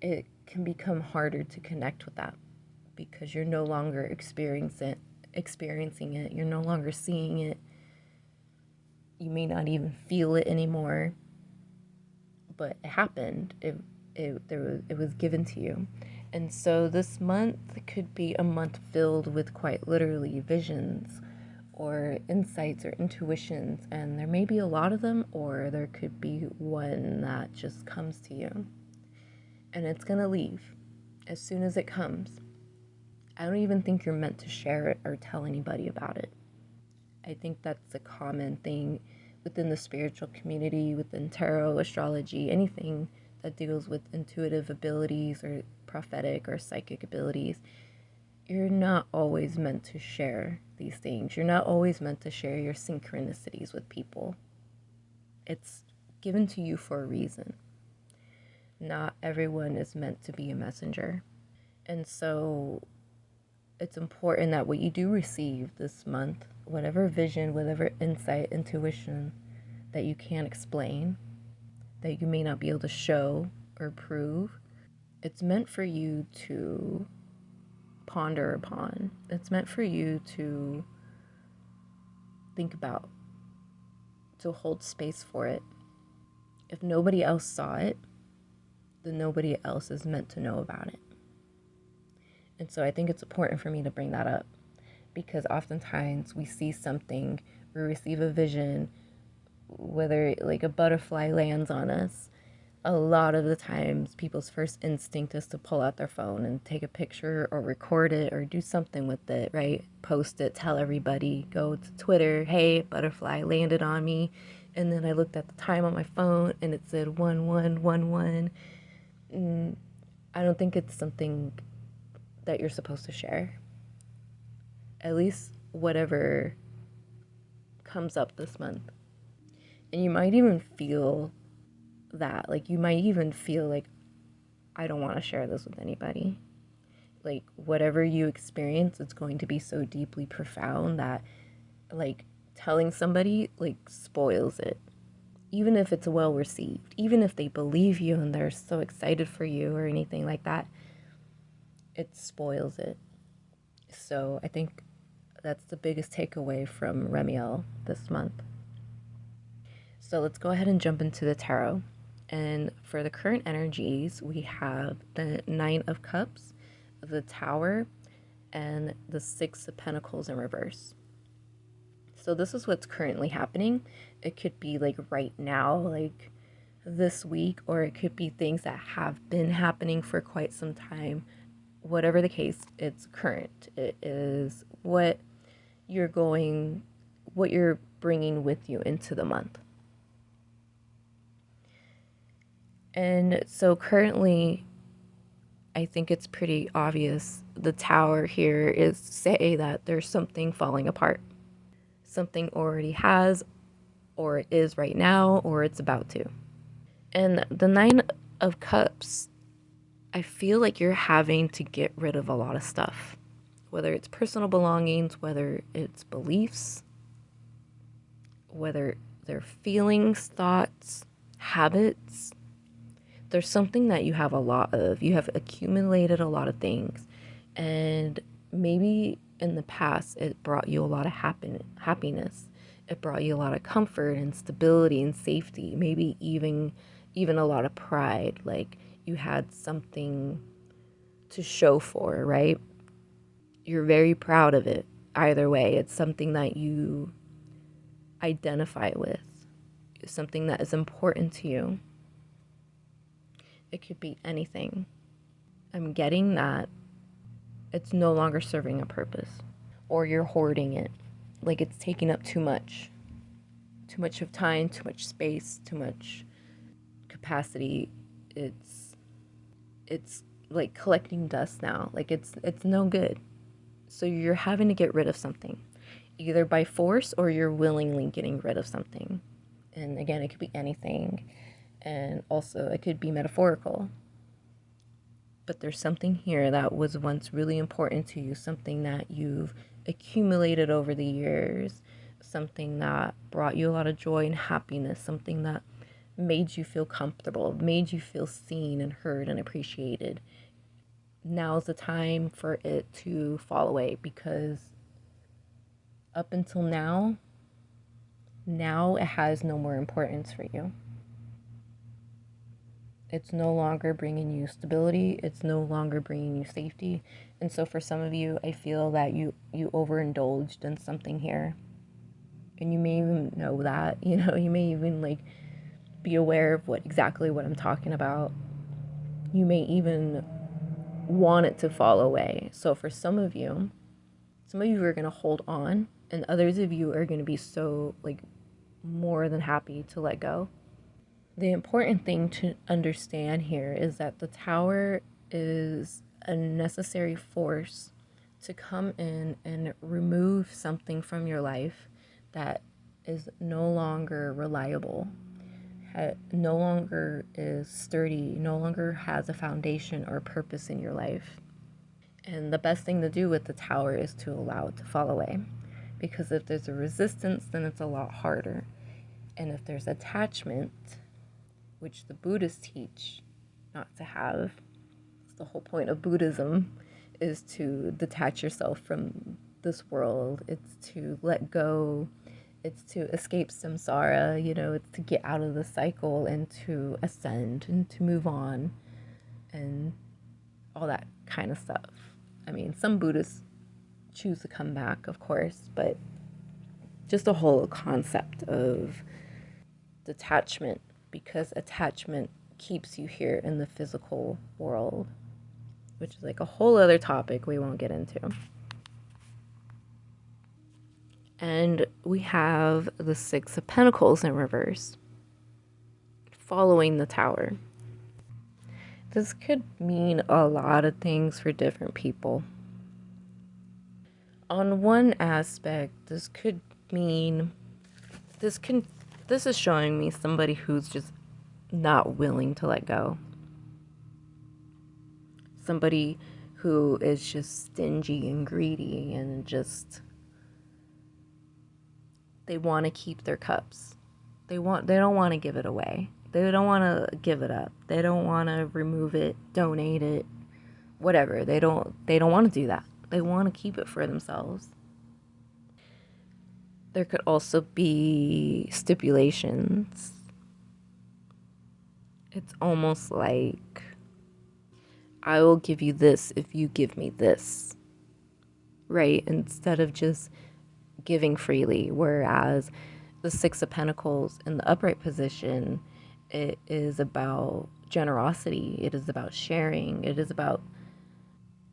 Speaker 1: it can become harder to connect with that because you're no longer experiencing it. You're no longer seeing it. You may not even feel it anymore, but it happened. It was given to you. And so this month could be a month filled with quite literally visions or insights or intuitions, and there may be a lot of them, or there could be one that just comes to you. And it's going to leave as soon as it comes. I don't even think you're meant to share it or tell anybody about it. I think that's a common thing within the spiritual community, within tarot, astrology, anything that deals with intuitive abilities or prophetic or psychic abilities. You're not always meant to share these things. You're not always meant to share your synchronicities with people. It's given to you for a reason. Not everyone is meant to be a messenger. And so it's important that what you do receive this month, whatever vision, whatever insight, intuition that you can't explain, that you may not be able to show or prove, It's meant for you to ponder upon. It's meant for you to think about, to hold space for it. If nobody else saw it, then nobody else is meant to know about it. And so I think it's important for me to bring that up, because oftentimes we see something, we receive a vision, whether like a butterfly lands on us. A lot of the times people's first instinct is to pull out their phone and take a picture or record it or do something with it, right? Post it, tell everybody, go to Twitter, hey, butterfly landed on me. And then I looked at the time on my phone and it said 1111. I don't think it's something that you're supposed to share. At least whatever comes up this month. And you might even feel that, like, you might even feel like, I don't want to share this with anybody. Like, whatever you experience, it's going to be so deeply profound that, like, telling somebody, like, spoils it. Even if it's well received, even if they believe you and they're so excited for you or anything like that, it spoils it. So I think that's the biggest takeaway from Remiel this month. So let's go ahead and jump into the tarot. And for the current energies, we have the Nine of Cups, the Tower, and the Six of Pentacles in reverse. So this is what's currently happening. It could be like right now, like this week, or it could be things that have been happening for quite some time. Whatever the case, it's current. It is what you're bringing with you into the month. And so currently, I think it's pretty obvious. The Tower here is say that there's something falling apart. Something already has, or it is right now, or it's about to. And the Nine of Cups, I feel like you're having to get rid of a lot of stuff. Whether it's personal belongings, whether it's beliefs, whether they're feelings, thoughts, habits. There's something that you have a lot of. You have accumulated a lot of things. And maybe in the past, it brought you a lot of happiness. It brought you a lot of comfort and stability and safety. Maybe even a lot of pride. Like you had something to show for, right? You're very proud of it. Either way, it's something that you identify with. It's something that is important to you. It could be anything. I'm getting that it's no longer serving a purpose, or you're hoarding it. Like it's taking up too much of time, too much space, too much capacity. It's like collecting dust now. Like it's no good. So you're having to get rid of something, either by force or you're willingly getting rid of something. And again, it could be anything. And also it could be metaphorical. But there's something here that was once really important to you, something that you've accumulated over the years, something that brought you a lot of joy and happiness, something that made you feel comfortable, made you feel seen and heard and appreciated. Now's the time for it to fall away, because up until now it has no more importance for you. It's no longer bringing you stability. It's no longer bringing you safety. And so for some of you, I feel that you overindulged in something here. And you may even know that, you may even like be aware of exactly what I'm talking about. You may even want it to fall away. So for some of you are going to hold on, and others of you are going to be so like more than happy to let go. The important thing to understand here is that the Tower is a necessary force to come in and remove something from your life that is no longer reliable, no longer is sturdy, no longer has a foundation or purpose in your life. And the best thing to do with the Tower is to allow it to fall away. Because if there's a resistance, then it's a lot harder. And if there's attachment, which the Buddhists teach not to have, the whole point of Buddhism, is to detach yourself from this world. It's to let go. It's to escape samsara, you know, it's to get out of the cycle and to ascend and to move on and all that kind of stuff. I mean, some Buddhists choose to come back, of course, but just a whole concept of detachment, because attachment keeps you here in the physical world, which is like a whole other topic we won't get into. And we have the Six of Pentacles in reverse, following the Tower. This could mean a lot of things for different people. On one aspect, this could mean, this is showing me somebody who's just not willing to let go. Somebody who is just stingy and greedy and just, they want to keep their cups. They don't want to give it away. They don't want to give it up. They don't want to remove it, donate it, whatever. They don't want to do that. They want to keep it for themselves. There could also be stipulations. It's almost like, I will give you this if you give me this, right? Instead of just giving freely. Whereas the Six of Pentacles in the upright position, it is about generosity. It is about sharing. It is about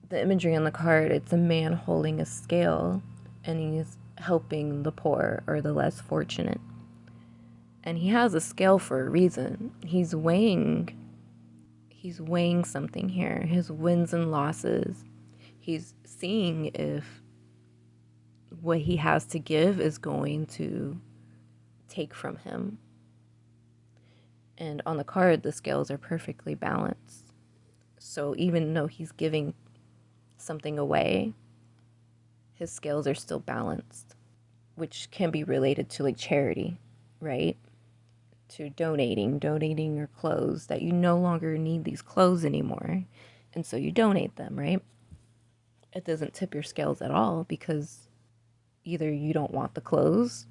Speaker 1: the imagery on the card. It's a man holding a scale and he's helping the poor or the less fortunate. And he has a scale for a reason. He's weighing something here, his wins and losses. He's seeing if what he has to give is going to take from him. And on the card, the scales are perfectly balanced. So even though he's giving something away, his scales are still balanced, which can be related to like charity, right? To donating your clothes, that you no longer need these clothes anymore, and so you donate them, right? It doesn't tip your scales at all, because either you don't want the clothes,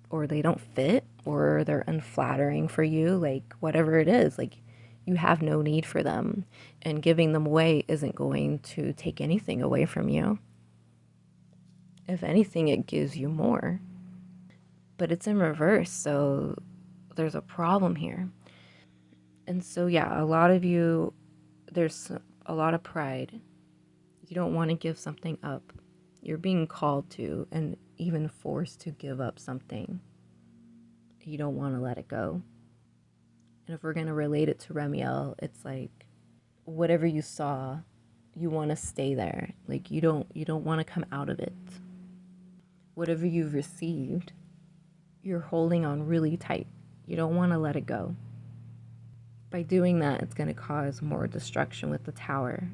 Speaker 1: or they don't fit, or they're unflattering for you, like whatever it is, like you have no need for them, and giving them away isn't going to take anything away from you. If anything, it gives you more. But it's in reverse, so there's a problem here. And so yeah, a lot of you, there's a lot of pride. You don't want to give something up. You're being called to and even forced to give up something. You don't want to let it go. And if we're going to relate it to Remiel, it's like whatever you saw, you want to stay there. Like you don't want to come out of it. Whatever you've received, you're holding on really tight. You don't want to let it go. By doing that, it's going to cause more destruction with the Tower.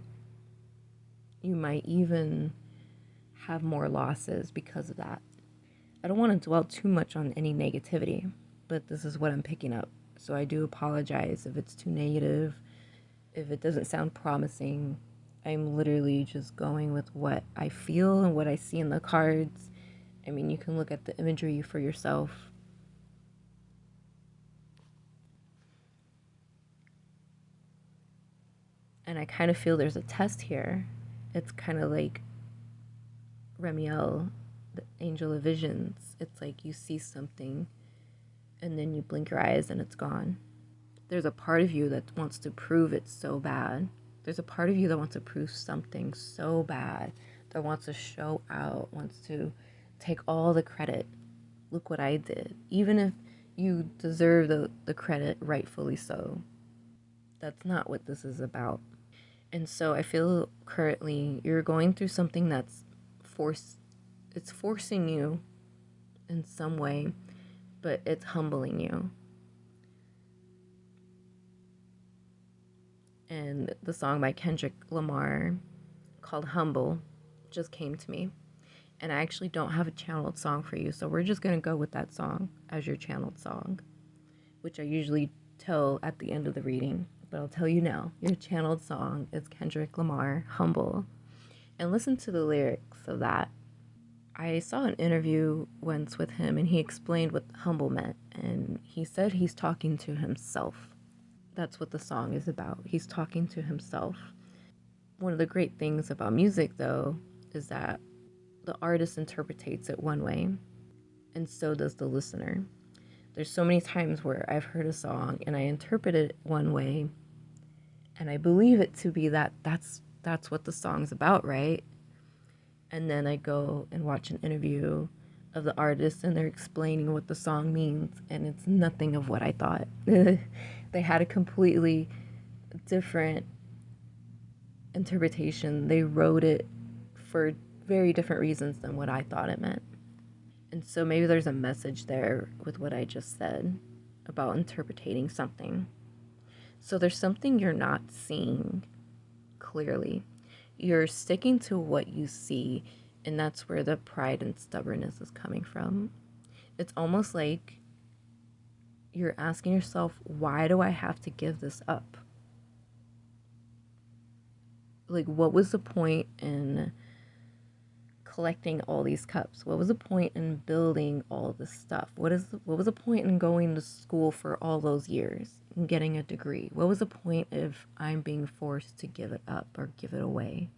Speaker 1: You might even have more losses because of that. I don't want to dwell too much on any negativity, but this is what I'm picking up. So I do apologize if it's too negative, if it doesn't sound promising. I'm literally just going with what I feel and what I see in the cards. I mean, you can look at the imagery for yourself. And I kind of feel there's a test here. It's kind of like Remiel, the Angel of Visions. It's like you see something and then you blink your eyes and it's gone. There's a part of you that wants to prove it so bad. There's a part of you that wants to prove something so bad, that wants to show out, wants to take all the credit. Look what I did. Even if you deserve the credit, rightfully so. That's not what this is about. And so I feel currently you're going through something that's it's forcing you in some way, but it's humbling you. And the song by Kendrick Lamar called Humble just came to me. And I actually don't have a channeled song for you, so we're just going to go with that song as your channeled song, which I usually tell at the end of the reading. but I'll tell you now. Your channeled song is Kendrick Lamar, Humble. And listen to the lyrics of that. I saw an interview once with him, and he explained what humble meant. And he said he's talking to himself. That's what the song is about. He's talking to himself. One of the great things about music, though, is that the artist interprets it one way, and so does the listener. There's so many times where I've heard a song and I interpret it one way, and I believe it to be that's what the song's about, right? And then I go and watch an interview of the artist, and they're explaining what the song means, and it's nothing of what I thought. They had a completely different interpretation. They wrote it for very different reasons than what I thought it meant. And so maybe there's a message there with what I just said about interpreting something. So there's something you're not seeing clearly. You're sticking to what you see, and that's where the pride and stubbornness is coming from. It's almost like you're asking yourself, why do I have to give this up? Like, what was the point in collecting all these cups? What was the point in building all this stuff? What was the point in going to school for all those years and getting a degree? What was the point if I'm being forced to give it up or give it away?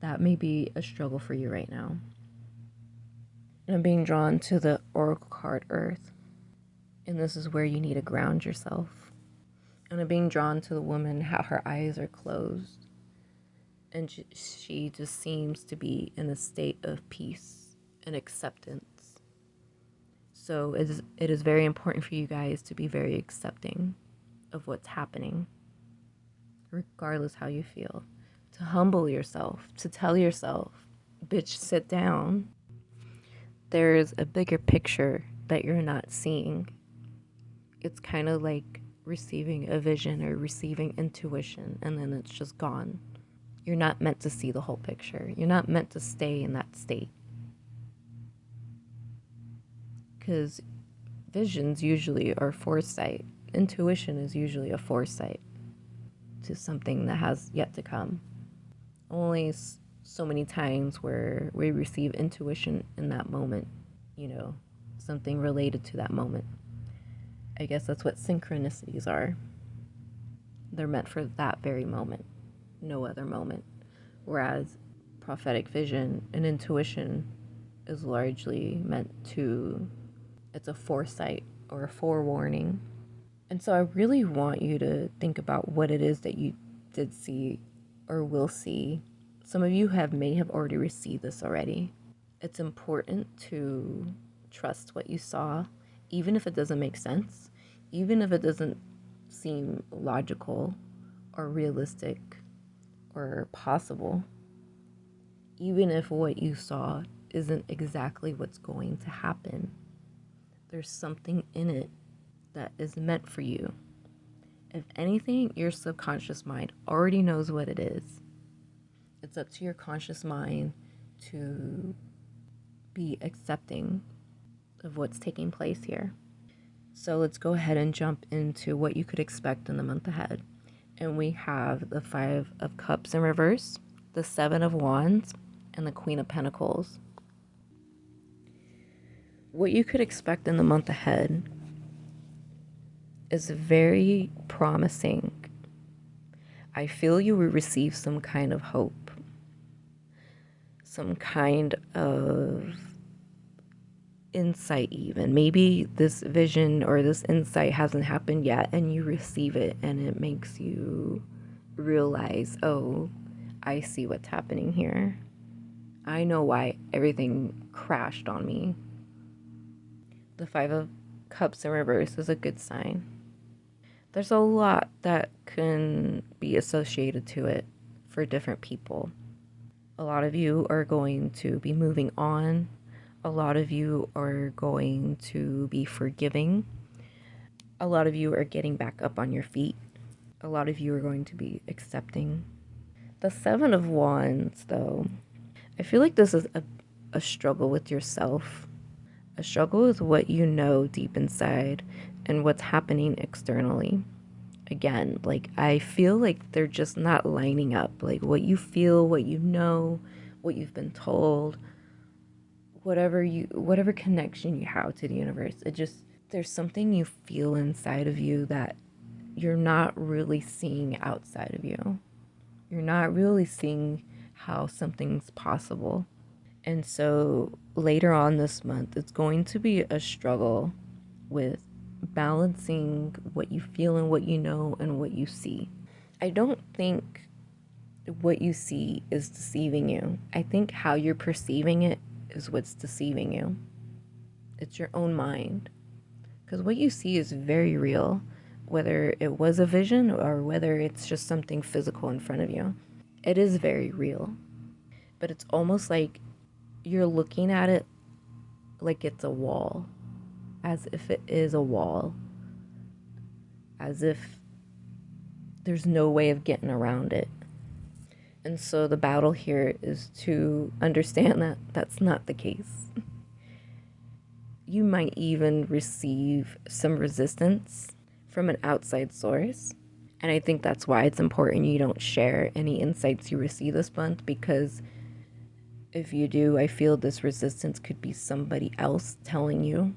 Speaker 1: That may be a struggle for you right now. And I'm being drawn to the Oracle card Earth. And this is where you need to ground yourself. And I'm being drawn to the woman, how her eyes are closed. And she just seems to be in a state of peace and acceptance. So it is very important for you guys to be very accepting of what's happening, regardless how you feel. To humble yourself, to tell yourself, bitch, sit down. There's a bigger picture that you're not seeing. It's kind of like receiving a vision or receiving intuition, and then it's just gone. You're not meant to see the whole picture. You're not meant to stay in that state. Because visions usually are foresight. Intuition is usually a foresight to something that has yet to come. Only so many times where we receive intuition in that moment, something related to that moment. I guess that's what synchronicities are. They're meant for that very moment, no other moment. Whereas prophetic vision and intuition is largely meant to, it's a foresight or a forewarning. And so I really want you to think about what it is that you did see or will see. Some of you may have already received this already. It's important to trust what you saw, even if it doesn't make sense, even if it doesn't seem logical or realistic or possible, even if what you saw isn't exactly what's going to happen. There's something in it that is meant for you. If anything, your subconscious mind already knows what it is. It's up to your conscious mind to be accepting of what's taking place here. So let's go ahead and jump into what you could expect in the month ahead. And we have the 5 of Cups in reverse, the 7 of Wands, and the Queen of Pentacles. What you could expect in the month ahead is very promising. I feel you will receive some kind of hope, some kind of insight even. Maybe this vision or this insight hasn't happened yet and you receive it and it makes you realize, oh, I see what's happening here. I know why everything crashed on me. The 5 of Cups in reverse is a good sign. There's a lot that can be associated to it for different people. A lot of you are going to be moving on. A lot of you are going to be forgiving. A lot of you are getting back up on your feet. A lot of you are going to be accepting. The 7 of Wands, though, I feel like this is a struggle with yourself. A struggle with what you know deep inside and what's happening externally. again. Like, I feel like they're just not lining up. Like, what you feel, what you know, what you've been told, whatever connection you have to the universe, it just, there's something you feel inside of you that you're not really seeing outside of you. You're not really seeing how something's possible. And so later on this month, it's going to be a struggle with balancing what you feel and what you know and what you see. I don't think what you see is deceiving you. I think how you're perceiving it is what's deceiving you. It's your own mind. Because what you see is very real, whether it was a vision or whether it's just something physical in front of you. It is very real. But it's almost like you're looking at it like it's a wall, as if it is a wall, as if there's no way of getting around it. And so the battle here is to understand that that's not the case. You might even receive some resistance from an outside source. And I think that's why it's important you don't share any insights you receive this month, because if you do, I feel this resistance could be somebody else telling you.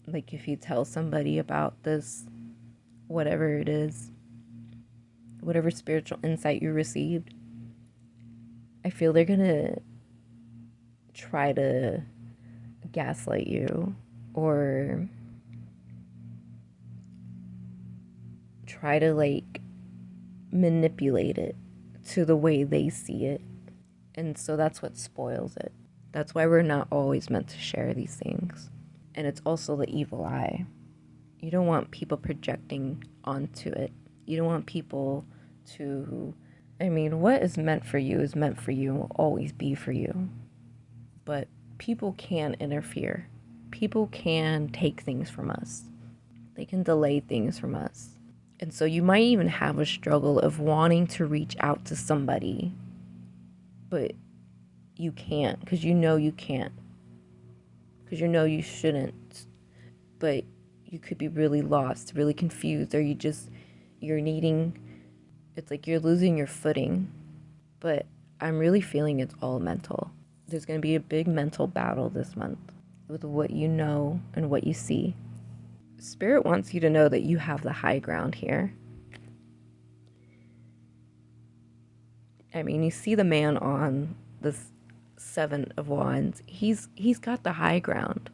Speaker 1: Like if you tell somebody about this, whatever it is, whatever spiritual insight you received, I feel they're gonna try to gaslight you or try to like manipulate it to the way they see it. And so that's what spoils it. That's why we're not always meant to share these things. And it's also the evil eye. You don't want people projecting onto it. You don't want people to, I mean, what is meant for you is meant for you and will always be for you. But people can interfere. People can take things from us. They can delay things from us. And so you might even have a struggle of wanting to reach out to somebody, but you can't, because you know you can't, because you know you shouldn't, but you could be really lost, really confused, or you're needing, it's like you're losing your footing. But I'm really feeling it's all mental. There's going to be a big mental battle this month with what you know and what you see. Spirit wants you to know that you have the high ground here. I mean, you see the man on this Seven of Wands. He's got the high ground.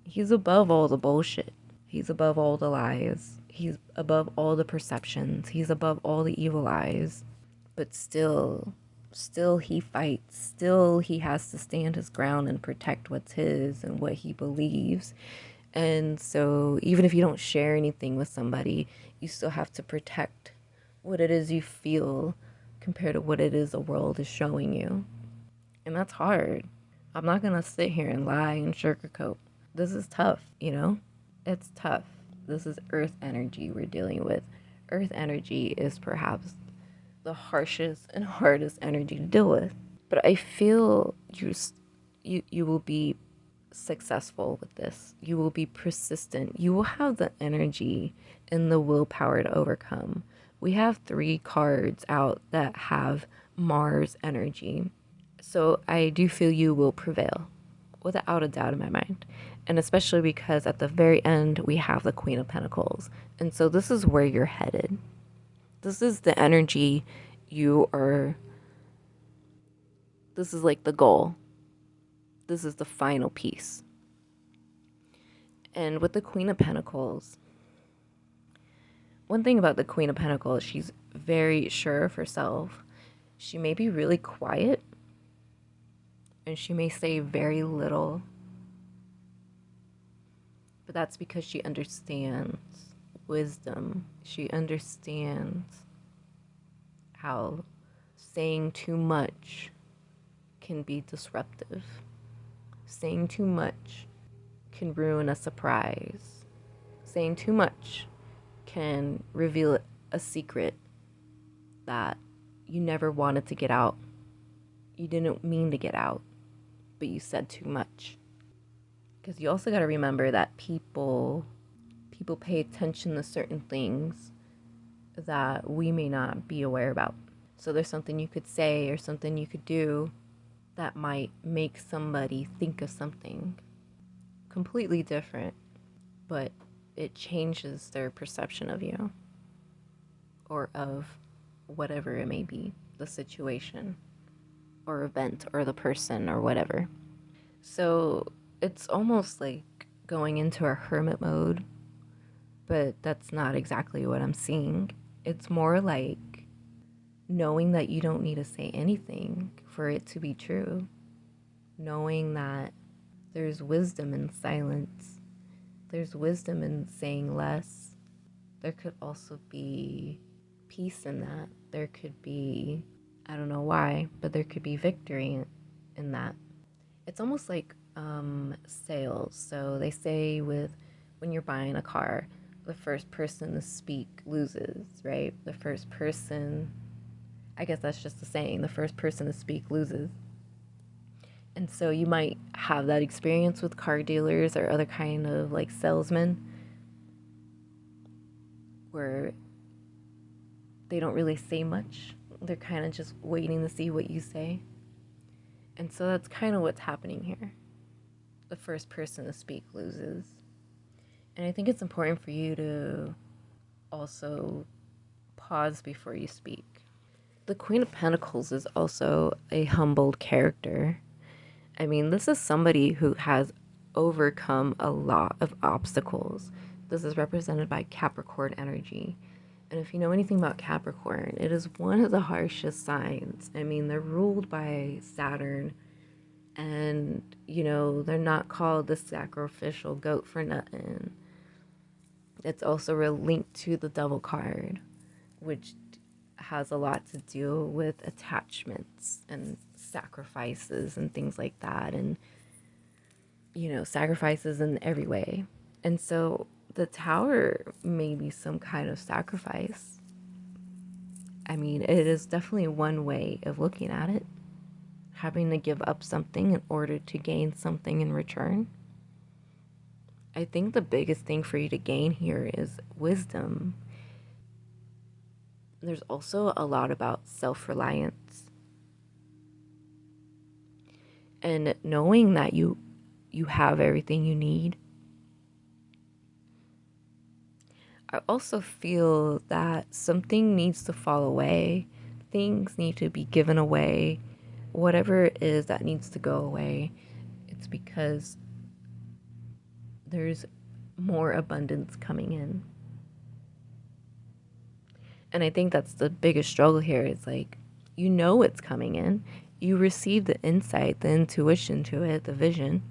Speaker 1: He's above all the bullshit. He's above all the lies. He's above all the perceptions. He's above all the evil eyes. But still he fights. Still he has to stand his ground and protect what's his and what he believes. And so even if you don't share anything with somebody, you still have to protect what it is you feel compared to what it is the world is showing you. And that's hard. I'm not going to sit here and lie and sugarcoat. This is tough, you know? It's tough. This is earth energy we're dealing with. Earth energy is perhaps the harshest and hardest energy to deal with. But I feel you will be successful with this. You will be persistent. You will have the energy and the willpower to overcome. We have 3 cards out that have Mars energy. So I do feel you will prevail, without a doubt in my mind. And especially because at the very end, we have the Queen of Pentacles. And so this is where you're headed. This is the energy this is like the goal. This is the final piece. And with the Queen of Pentacles, one thing about the Queen of Pentacles, she's very sure of herself. She may be really quiet, and she may say very little, but that's because she understands wisdom. She understands how saying too much can be disruptive. Saying too much can ruin a surprise. Saying too much can reveal a secret that you never wanted to get out. You didn't mean to get out, but you said too much. Because you also got to remember that people pay attention to certain things that we may not be aware about. So there's something you could say or something you could do that might make somebody think of something completely different, but it changes their perception of you or of whatever it may be, the situation or event or the person or whatever. So it's almost like going into a hermit mode, but that's not exactly what I'm seeing. It's more like knowing that you don't need to say anything for it to be true. Knowing that there's wisdom in silence. There's wisdom in saying less. There could also be peace in that. There could be, I don't know why, but there could be victory in that. It's almost like sales. So they say when you're buying a car, the first person to speak loses, right? The first person, I guess that's just the saying, the first person to speak loses. And so you might have that experience with car dealers or other kind of like salesmen where they don't really say much. They're kind of just waiting to see what you say. And so that's kind of what's happening here. The first person to speak loses. And I think it's important for you to also pause before you speak. The Queen of Pentacles is also a humbled character. I mean, this is somebody who has overcome a lot of obstacles. This is represented by Capricorn energy. And if you know anything about Capricorn, it is one of the harshest signs. I mean, they're ruled by Saturn. And, you know, they're not called the sacrificial goat for nothing. It's also linked to the Devil card, which has a lot to do with attachments and sacrifices and things like that. And, you know, sacrifices in every way. And so the Tower may be some kind of sacrifice. I mean, it is definitely one way of looking at it. Having to give up something in order to gain something in return. I think the biggest thing for you to gain here is wisdom. There's also a lot about self-reliance. And knowing that you have everything you need. I also feel that something needs to fall away. Things need to be given away. Whatever it is that needs to go away, it's because there's more abundance coming in. And I think that's the biggest struggle here. It's like, you know it's coming in. You receive the insight, the intuition to it, the vision.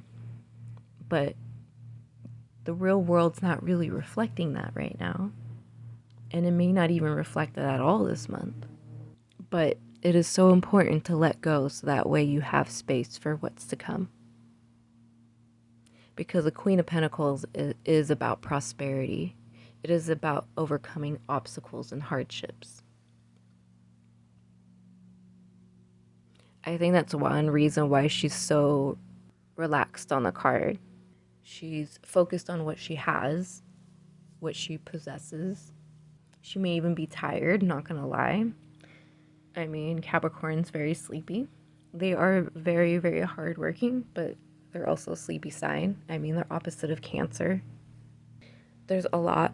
Speaker 1: But the real world's not really reflecting that right now. And it may not even reflect it at all this month. But it is so important to let go so that way you have space for what's to come. Because the Queen of Pentacles is about prosperity. It is about overcoming obstacles and hardships. I think that's one reason why she's so relaxed on the card. She's focused on what she has, what she possesses. She may even be tired, not gonna lie. I mean, Capricorn's very sleepy. They are very, very hardworking, but they're also a sleepy sign. I mean, they're opposite of Cancer. There's a lot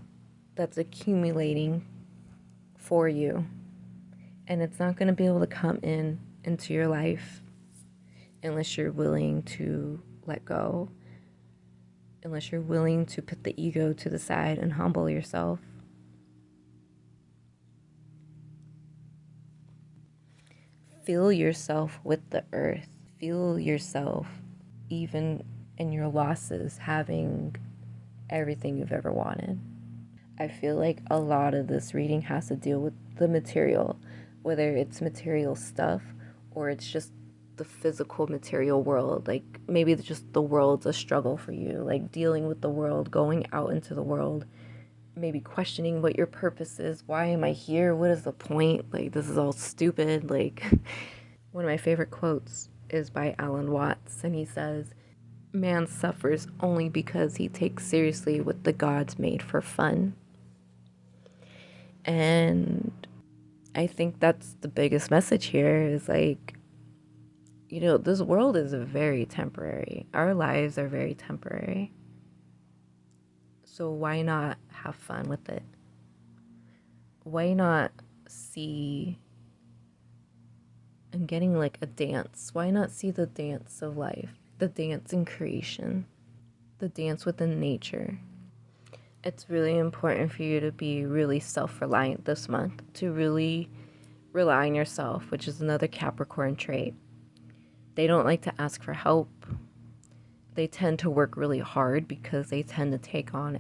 Speaker 1: that's accumulating for you, and it's not going to be able to come into your life unless you're willing to let go, unless you're willing to put the ego to the side and humble yourself. Feel yourself with the earth. Feel yourself, even in your losses, having everything you've ever wanted. I feel like a lot of this reading has to deal with the material, whether it's material stuff or it's just the physical material world. Like maybe just the world's a struggle for you, like dealing with the world, going out into the world, maybe questioning what your purpose is. Why am I here? What is the point? Like, this is all stupid. Like, one of my favorite quotes is by Alan Watts, and he says, "Man suffers only because he takes seriously what the gods made for fun." And I think that's the biggest message here is like, you know, this world is very temporary. Our lives are very temporary. So why not have fun with it? Why not see and getting like a dance? Why not see the dance of life, the dance in creation, the dance within nature? It's really important for you to be really self-reliant this month, to really rely on yourself, which is another Capricorn trait. They don't like to ask for help. They tend to work really hard because they tend to take on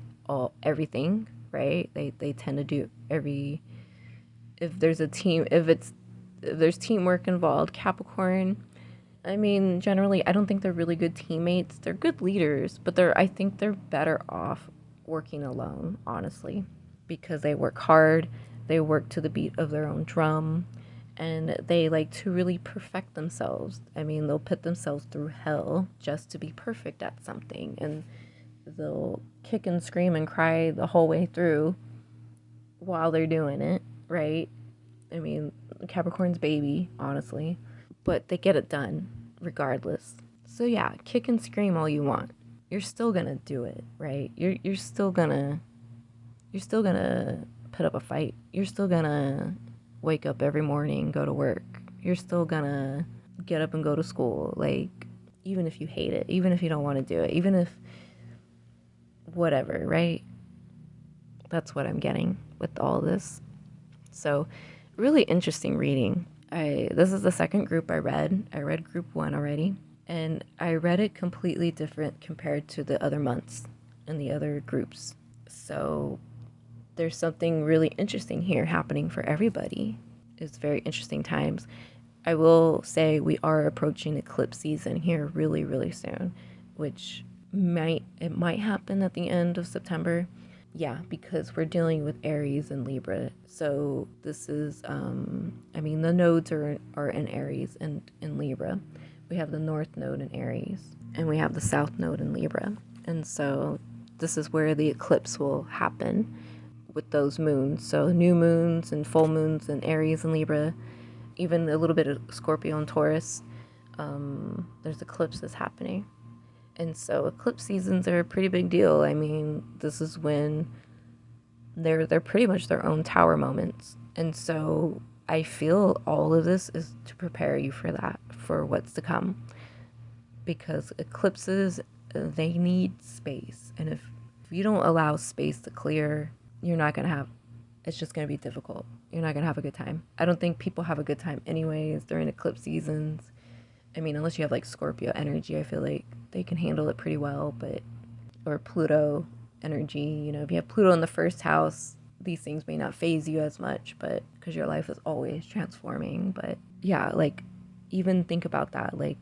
Speaker 1: everything, right? They tend to do if there's a team, if there's teamwork involved, Capricorn, I mean, generally, I don't think they're really good teammates. They're good leaders, but I think they're better off working alone, honestly, because they work hard, they work to the beat of their own drum, and they like to really perfect themselves. I mean, they'll put themselves through hell just to be perfect at something, and they'll kick and scream and cry the whole way through while they're doing it, right? I mean, Capricorn's baby, honestly, but they get it done regardless. So yeah, kick and scream all you want. You're still gonna do it, right? You're still gonna put up a fight. You're still gonna wake up every morning, go to work. You're still gonna get up and go to school. Like, even if you hate it, even if you don't want to do it, even if whatever, right? That's what I'm getting with all this. So, really interesting reading. This is the second group I read. I read group 1 already, and I read it completely different compared to the other months and the other groups. So there's something really interesting here happening for everybody. It's very interesting times. I will say we are approaching eclipse season here really, really soon, which might happen at the end of September. Yeah, because we're dealing with Aries and Libra. So this is, I mean, the nodes are in Aries and in Libra. We have the North Node in Aries, and we have the South Node in Libra. And so this is where the eclipse will happen with those moons. So new moons and full moons in Aries and Libra, even a little bit of Scorpio and Taurus. There's eclipses happening. And so eclipse seasons are a pretty big deal. I mean, this is when they're pretty much their own tower moments. And so I feel all of this is to prepare you for that, for what's to come. Because eclipses, they need space. And if you don't allow space to clear, you're not going to have, it's just going to be difficult. You're not going to have a good time. I don't think people have a good time anyways during eclipse seasons. I mean, unless you have like Scorpio energy, I feel like they can handle it pretty well, but, or Pluto energy, you know, if you have Pluto in the first house, these things may not phase you as much, but because your life is always transforming. But yeah, like, even think about that. Like,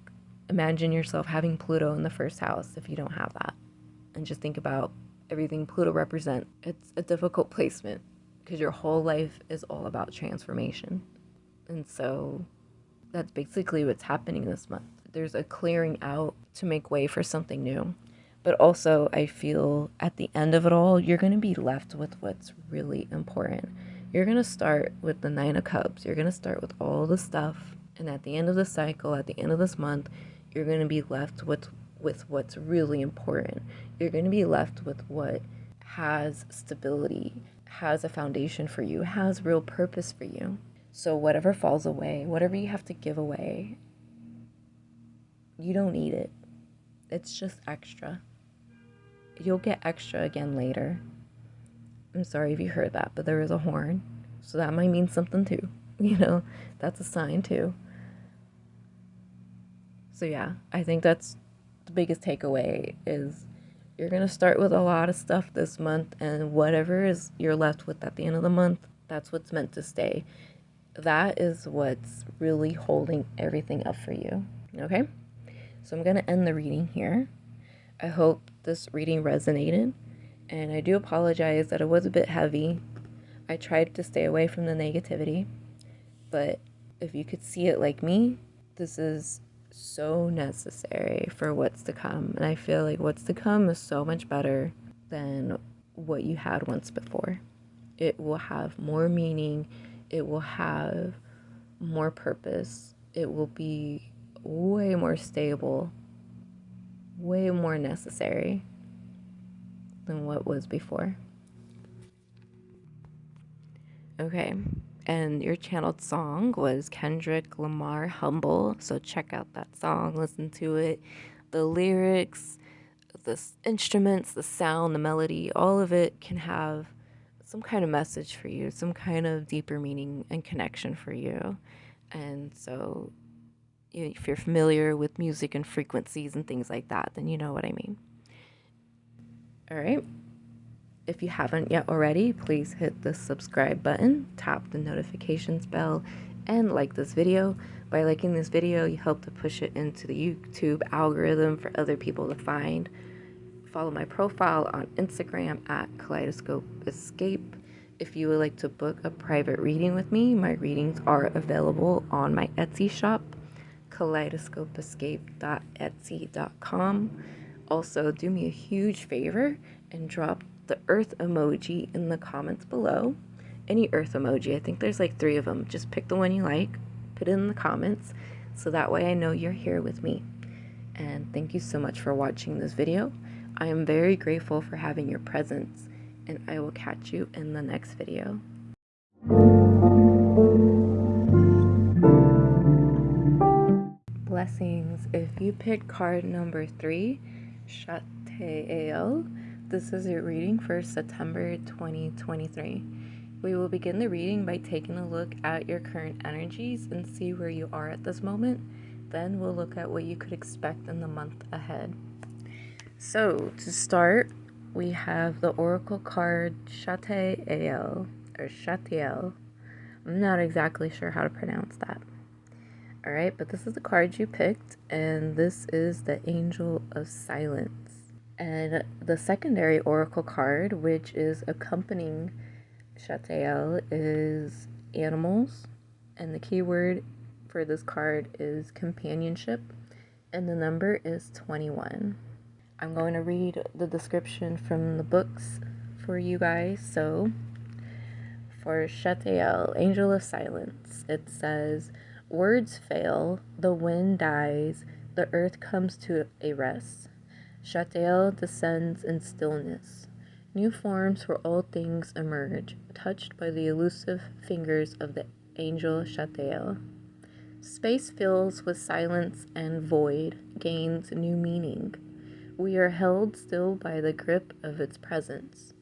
Speaker 1: imagine yourself having Pluto in the first house if you don't have that. And just think about everything Pluto represents. It's a difficult placement because your whole life is all about transformation. And so that's basically what's happening this month. There's a clearing out to make way for something new. But also, I feel at the end of it all, you're going to be left with what's really important. You're going to start with the Nine of Cups. You're going to start with all the stuff. And at the end of the cycle, at the end of this month, you're going to be left with what's really important. You're going to be left with what has stability, has a foundation for you, has real purpose for you. So whatever falls away, whatever you have to give away, you don't need it. It's just extra. You'll get extra again later. I'm sorry if you heard that, but there is a horn. So that might mean something too. You know, that's a sign too. So yeah, I think that's the biggest takeaway is you're going to start with a lot of stuff this month, and whatever is you're left with at the end of the month, that's what's meant to stay. That is what's really holding everything up for you. Okay? So I'm going to end the reading here. I hope this reading resonated, and I do apologize that it was a bit heavy. I tried to stay away from the negativity, but if you could see it like me, this is so necessary for what's to come. And I feel like what's to come is so much better than what you had once before. it will have more meaning, it will have more purpose, it will be way more stable, way more necessary than what was before. Okay, and your channeled song was Kendrick Lamar, Humble. So check out that song, listen to it. The lyrics, the instruments, the sound, the melody, all of it can have some kind of message for you, some kind of deeper meaning and connection for you. And so if you're familiar with music and frequencies and things like that, then you know what I mean. All right. If you haven't yet already, please hit the subscribe button, tap the notifications bell, and like this video. By liking this video, you help to push it into the YouTube algorithm for other people to find. Follow my profile on Instagram at Kaleidoscope Escape. If you would like to book a private reading with me, my readings are available on my Etsy shop, kaleidoscopeescape.etsy.com. Also, do me a huge favor and drop the earth emoji in the comments below. Any earth emoji, I think there's like 3 of them. Just pick the one you like, put it in the comments, so that way I know you're here with me. And thank you so much for watching this video. I am very grateful for having your presence, and I will catch you in the next video. Blessings. If you picked card number 3, Shateiel, this is your reading for September 2023. We will begin the reading by taking a look at your current energies and see where you are at this moment. Then we'll look at what you could expect in the month ahead. So, to start, we have the Oracle card Shateiel, or Shateiel. I'm not exactly sure how to pronounce that. Alright, but this is the card you picked, and this is the Angel of Silence. And the secondary Oracle card, which is accompanying Shateiel, is animals, and the keyword for this card is companionship, and the number is 21. I'm going to read the description from the books for you guys. So, for Shateiel, Angel of Silence, it says, words fail, the wind dies, the earth comes to a rest. Shateiel descends in stillness. New forms for all things emerge, touched by the elusive fingers of the angel Shateiel. Space fills with silence and void gains new meaning. We are held still by the grip of its presence.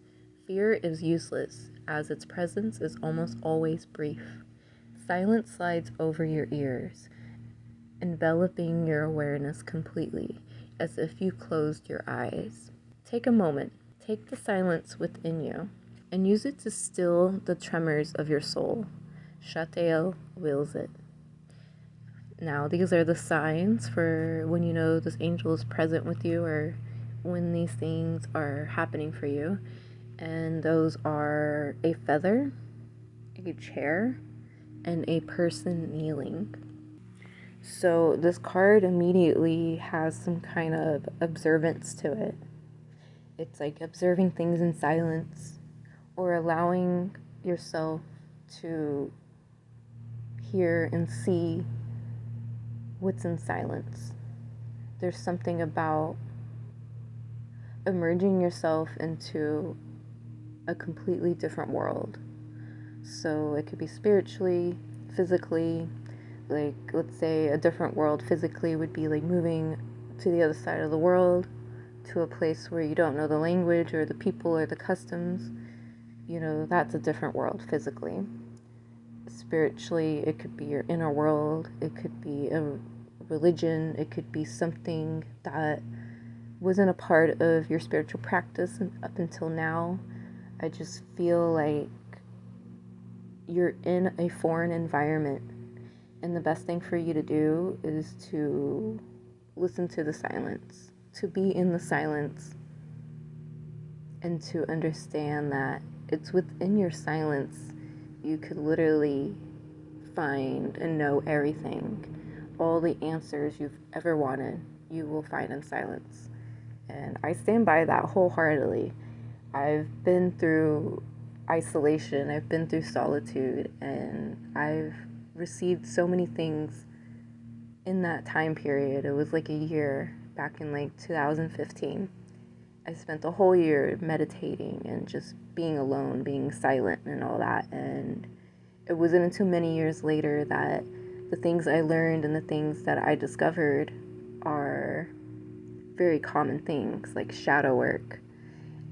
Speaker 1: Fear is useless, as its presence is almost always brief. Silence slides over your ears, enveloping your awareness completely, as if you closed your eyes. Take a moment, take the silence within you, and use it to still the tremors of your soul. Shateiel wills it. Now, these are the signs for when you know this angel is present with you, or when these things are happening for you. And those are a feather, a chair, and a person kneeling. So this card immediately has some kind of observance to it. It's like observing things in silence, or allowing yourself to hear and see what's in silence. There's something about immersing yourself into a completely different world. So it could be spiritually, physically, like let's say a different world physically would be like moving to the other side of the world, to a place where you don't know the language or the people or the customs. You know, that's a different world physically. Spiritually, it could be your inner world, it could be a religion, it could be something that wasn't a part of your spiritual practice up until now. I just feel like you're in a foreign environment, and the best thing for you to do is to listen to the silence, to be in the silence, and to understand that it's within your silence you could literally find and know everything. All the answers you've ever wanted, you will find in silence. And I stand by that wholeheartedly. I've been through isolation. I've been through solitude, and I've received so many things in that time period. It was like a year back in like 2015. I spent the whole year meditating and just being alone, being silent and all that. And it wasn't until many years later that the things I learned and the things that I discovered are very common things, like shadow work.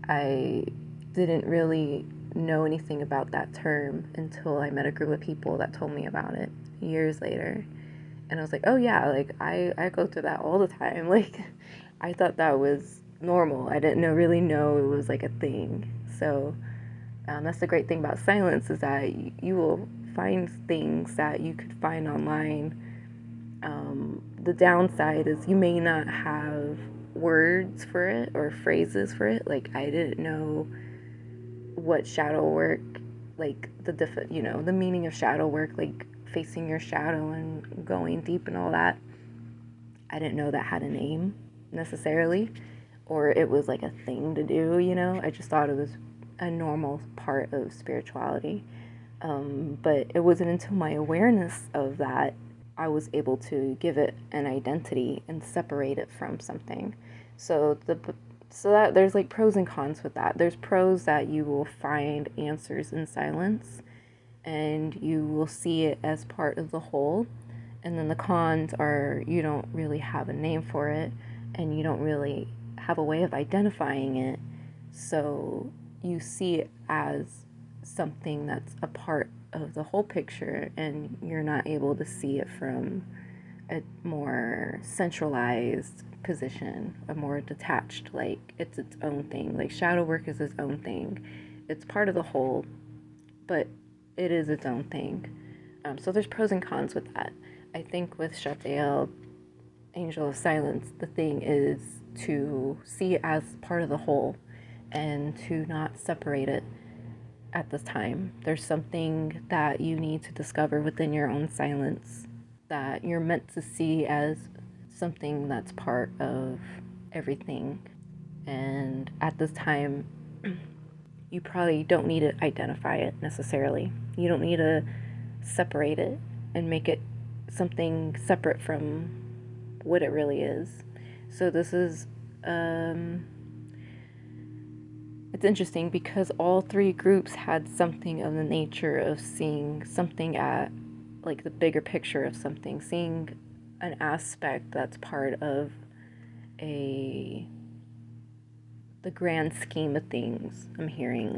Speaker 1: I didn't really know anything about that term until I met a group of people that told me about it years later. And I was like, oh yeah, like I go through that all the time. Like I thought that was normal. I didn't really know it was like a thing. So that's the great thing about silence, is that you will find things that you could find online. The downside is you may not have words for it or phrases for it. Like I didn't know what shadow work, like the meaning of shadow work, like facing your shadow and going deep and all that. I didn't know that had a name necessarily, or it was like a thing to do, I just thought it was a normal part of spirituality. But it wasn't until my awareness of that I was able to give it an identity and separate it from something. So that there's like pros and cons with that. There's pros that you will find answers in silence and you will see it as part of the whole. And then the cons are you don't really have a name for it and you don't really have a way of identifying it. So you see it as something that's a part of the whole picture and you're not able to see it from a more centralized position, a more detached, like it's its own thing. Like shadow work is its own thing. It's part of the whole, but it is its own thing. So there's pros and cons with that. I think with Shateiel, Angel of Silence, the thing is to see it as part of the whole and to not separate it at this time. There's something that you need to discover within your own silence that you're meant to see as something that's part of everything. And at this time, you probably don't need to identify it necessarily. You don't need to separate it and make it something separate from what it really is. So this is it's interesting because all three groups had something of the nature of seeing something at like the bigger picture of something, seeing an aspect that's part of the grand scheme of things. I'm hearing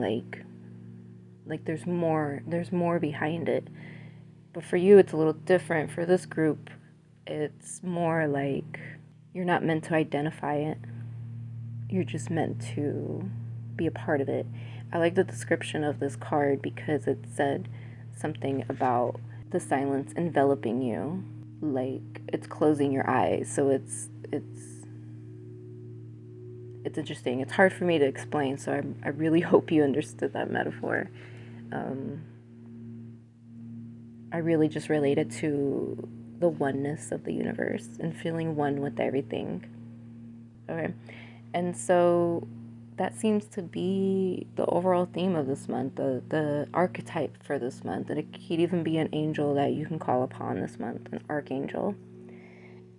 Speaker 1: like there's more behind it. But for you it's a little different. For this group, it's more like you're not meant to identify it. You're just meant to be a part of it. I like the description of this card because it said something about the silence enveloping you, like it's closing your eyes. So it's interesting. It's hard for me to explain, so I really hope you understood that metaphor. I really just related to the oneness of the universe and feeling one with everything. Okay, and so that seems to be the overall theme of this month, the archetype for this month. And it could even be an angel that you can call upon this month, an archangel.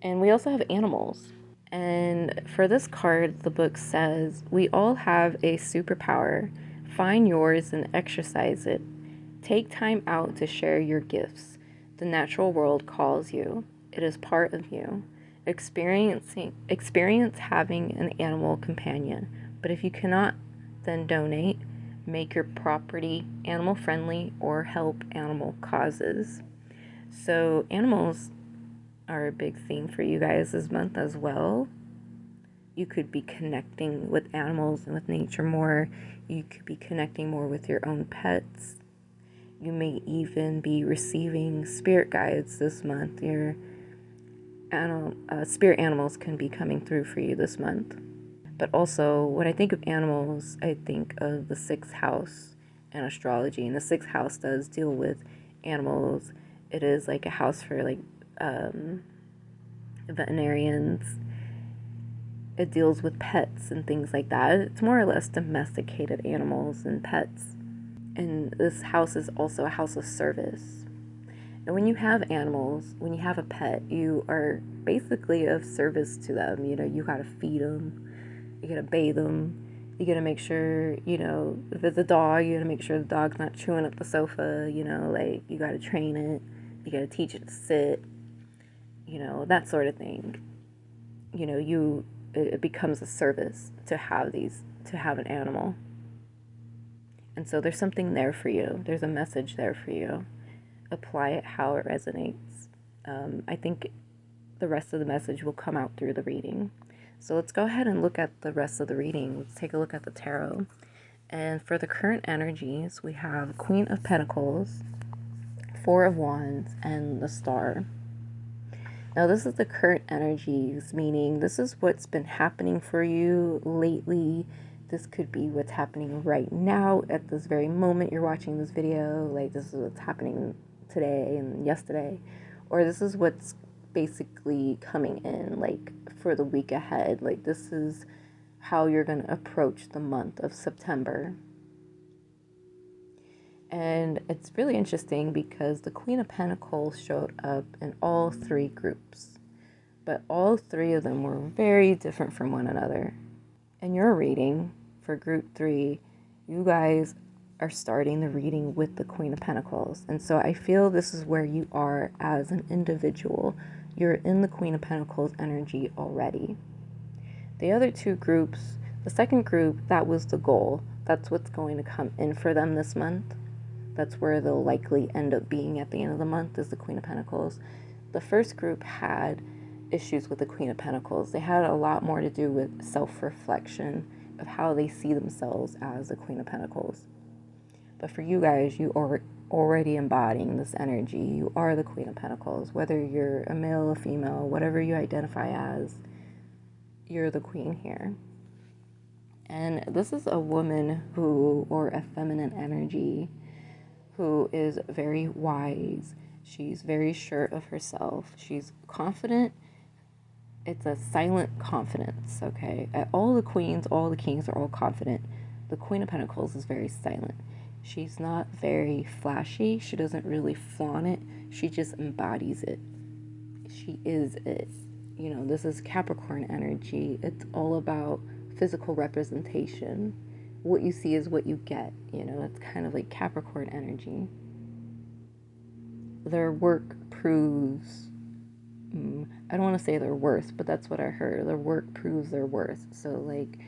Speaker 1: And we also have animals. And for this card, the book says, we all have a superpower. Find yours and exercise it. Take time out to share your gifts. The natural world calls you. It is part of you. Experience having an animal companion. But if you cannot, then donate. Make your property animal friendly or help animal causes. So animals are a big theme for you guys this month as well. You could be connecting with animals and with nature more. You could be connecting more with your own pets. You may even be receiving spirit guides this month. Your spirit animals can be coming through for you this month. But also, when I think of animals, I think of the sixth house and astrology. And the sixth house does deal with animals. It is like a house for like veterinarians. It deals with pets and things like that. It's more or less domesticated animals and pets. And this house is also a house of service. And when you have animals, when you have a pet, you are basically of service to them. You know, you gotta feed them, you gotta bathe them, you gotta make sure, you know, if it's a dog, you gotta make sure the dog's not chewing up the sofa, you know, like you gotta train it, you gotta teach it to sit, you know, that sort of thing. You know, it becomes a service to have an animal. And so there's something there for you. There's a message there for you. Apply it how it resonates. I think the rest of the message will come out through the reading. So let's go ahead and look at the rest of the reading. Let's take a look at the tarot. And for the current energies, we have Queen of Pentacles, Four of Wands, and the Star. Now, this is the current energies, meaning this is what's been happening for you lately. This could be what's happening right now at this very moment you're watching this video. Like, this is what's happening today and yesterday. Or this is what's basically coming in, like, for the week ahead. Like, this is how you're going to approach the month of September. And it's really interesting because the Queen of Pentacles showed up in all three groups. But all three of them were very different from one another. In your reading for group 3, you guys are starting the reading with the Queen of Pentacles. And so I feel this is where you are as an individual. You're in the Queen of Pentacles energy already. The other two groups, the second group, that was the goal. That's what's going to come in for them this month. That's where they'll likely end up being at the end of the month, is the Queen of Pentacles. The first group had issues with the Queen of Pentacles. They had a lot more to do with self-reflection of how they see themselves as the Queen of Pentacles. But for you guys, you are already embodying this energy. You are the Queen of Pentacles. Whether you're a male or female, whatever you identify as, you're the queen here. And this is a woman who, or a feminine energy, who is very wise. She's very sure of herself. She's confident. It's a silent confidence, okay? All the queens, all the kings are all confident. The Queen of Pentacles is very silent. She's not very flashy. She doesn't really flaunt it. She just embodies it. She is it. You know, this is Capricorn energy. It's all about physical representation. What you see is what you get. You know, it's kind of like Capricorn energy. Their work proves, I don't want to say their worth, but that's what I heard. Their work proves their worth. So like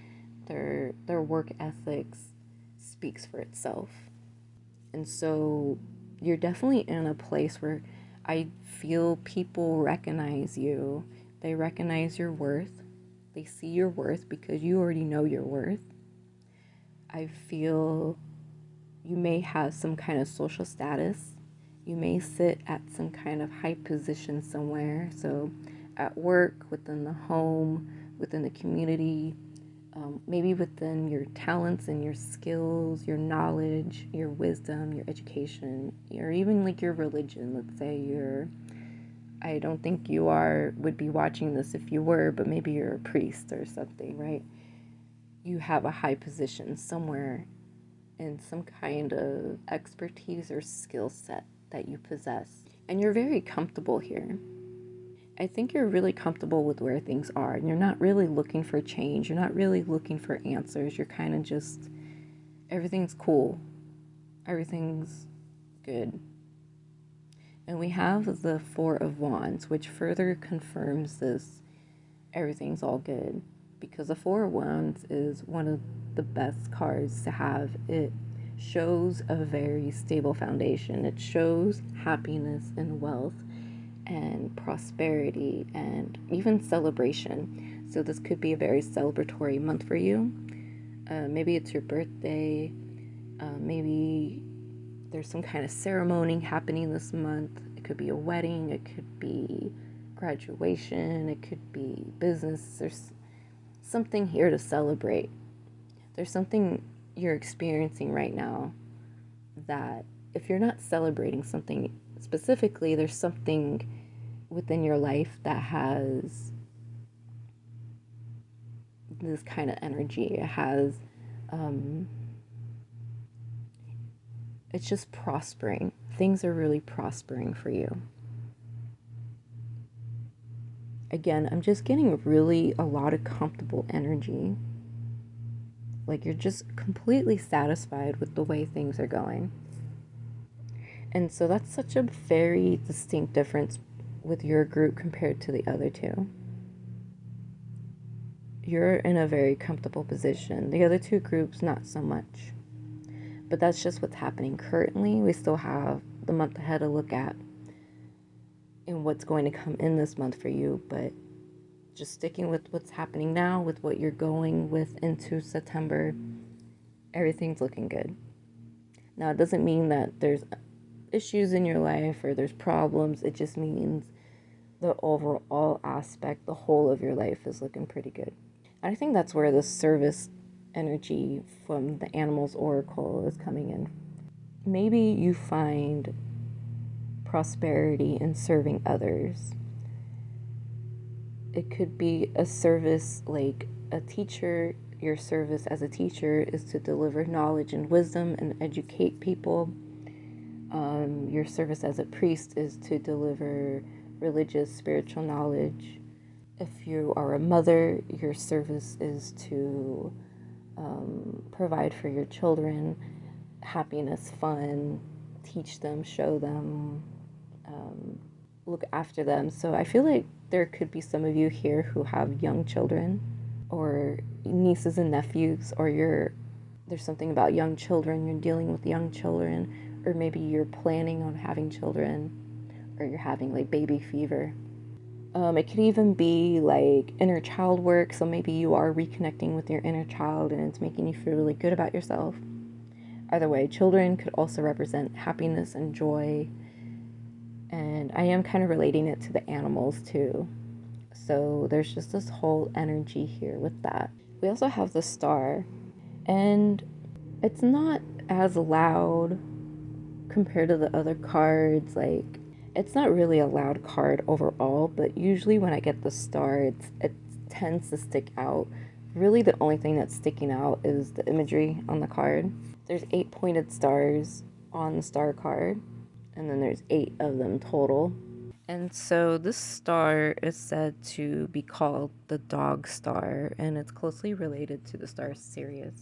Speaker 1: their work ethics speaks for itself. And so you're definitely in a place where I feel people recognize you. They recognize your worth. They see your worth because you already know your worth. I feel you may have some kind of social status. You may sit at some kind of high position somewhere. So at work, within the home, within the community, maybe within your talents and your skills, your knowledge, your wisdom, your education, or even like your religion. Let's say I don't think you would be watching this if you were, but maybe you're a priest or something, right? You have a high position somewhere in some kind of expertise or skill set that you possess. And you're very comfortable here. I think you're really comfortable with where things are, and you're not really looking for change. You're not really looking for answers. You're kind of just, everything's cool. Everything's good. And we have the Four of Wands, which further confirms this. Everything's all good. Because the Four of Wands is one of the best cards to have. It shows a very stable foundation. It shows happiness and wealth and prosperity and even celebration. So this could be a very celebratory month for you. Maybe it's your birthday. Maybe there's some kind of ceremony happening this month. It could be a wedding. It could be graduation. It could be business. There's something here to celebrate. There's something you're experiencing right now that if you're not celebrating something specifically, there's something within your life that has this kind of energy. It has It's just prospering. Things are really prospering for you. Again, I'm just getting really a lot of comfortable energy. Like you're just completely satisfied with the way things are going. And so that's such a very distinct difference with your group compared to the other two. You're in a very comfortable position. The other two groups, not so much. But that's just what's happening currently. We still have the month ahead to look at and what's going to come in this month for you. But just sticking with what's happening now, with what you're going with into September, everything's looking good. Now, it doesn't mean that there's issues in your life or there's problems. It just means the overall aspect, the whole of your life is looking pretty good. And I think that's where the service energy from the Animals Oracle is coming in. Maybe you find prosperity in serving others. It could be a service like a teacher. Your service as a teacher is to deliver knowledge and wisdom and educate people. Your service as a priest is to deliver religious, spiritual knowledge. If you are a mother, your service is to provide for your children happiness, fun, teach them, show them, look after them. So I feel like there could be some of you here who have young children or nieces and nephews, or there's something about young children, you're dealing with young children, or maybe you're planning on having children, or you're having like baby fever. It could even be like inner child work, so maybe you are reconnecting with your inner child and it's making you feel really good about yourself. Either way, children could also represent happiness and joy, and I am kind of relating it to the animals too. So there's just this whole energy here with that. We also have the star, and it's not as loud compared to the other cards. Like, it's not really a loud card overall, but usually when I get the star, it tends to stick out. Really, the only thing that's sticking out is the imagery on the card. There's 8 pointed stars on the star card, and then there's 8 of them total. And so this star is said to be called the dog star, and it's closely related to the star Sirius.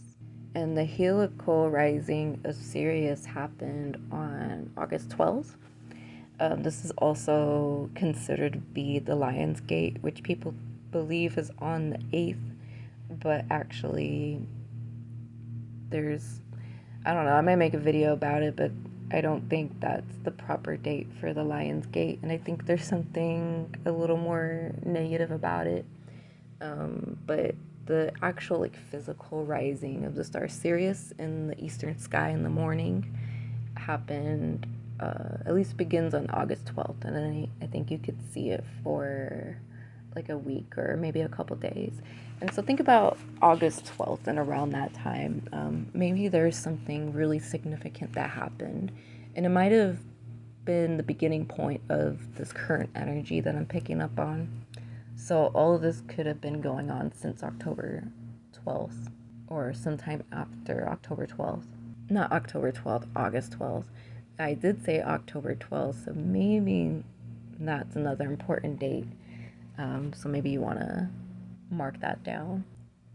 Speaker 1: And the heliacal rising of Sirius happened on August 12th. This is also considered to be the Lion's Gate, which people believe is on the 8th, but actually I don't know, I might make a video about it, but I don't think that's the proper date for the Lion's Gate, and I think there's something a little more negative about it. But the actual like physical rising of the star Sirius in the eastern sky in the morning happened, at least begins on August 12th, and then I think you could see it for like a week or maybe a couple days. And so think about August 12th and around that time, maybe there's something really significant that happened, and it might have been the beginning point of this current energy that I'm picking up on. So all of this could have been going on since October 12th or sometime after October 12th. Not October 12th, August 12th. I did say October 12th, so maybe that's another important date. So maybe you want to mark that down.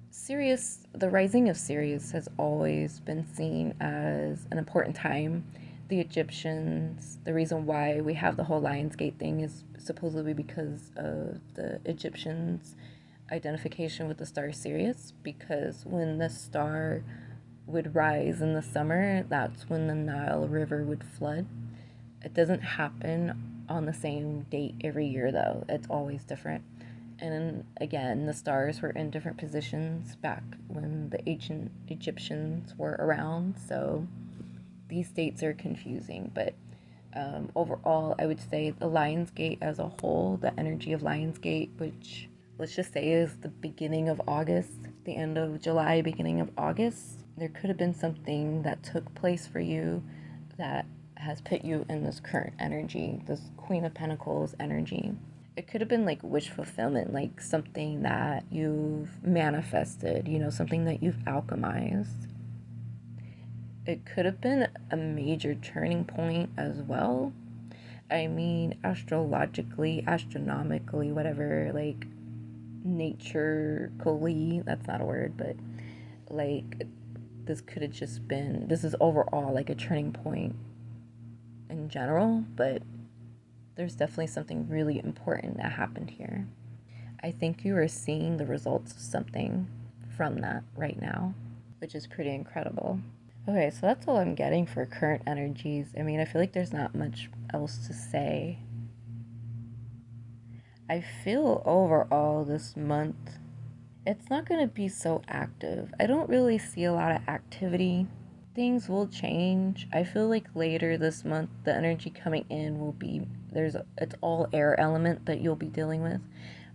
Speaker 1: Sirius, the rising of Sirius has always been seen as an important time. The Egyptians, the reason why we have the whole Lionsgate thing is supposedly because of the Egyptians' identification with the star Sirius, because when the star would rise in the summer, that's when the Nile River would flood. It doesn't happen on the same date every year, though. It's always different. And again, the stars were in different positions back when the ancient Egyptians were around, so these dates are confusing. But overall, I would say the Lionsgate as a whole, the energy of Lionsgate, which let's just say is the beginning of August, the end of July, beginning of August, there could have been something that took place for you that has put you in this current energy, this Queen of Pentacles energy. It could have been like wish fulfillment, like something that you've manifested, something that you've alchemized. it could have been a major turning point as well. I mean, astrologically, astronomically, whatever, like naturally, that's not a word, but like this could have just been, this is overall like a turning point in general, but there's definitely something really important that happened here. I think you are seeing the results of something from that right now, which is pretty incredible. Okay, so that's all I'm getting for current energies. I mean, I feel like there's not much else to say. I feel overall this month, it's not going to be so active. I don't really see a lot of activity. Things will change. I feel like later this month, the energy coming in will be, it's all air element that you'll be dealing with.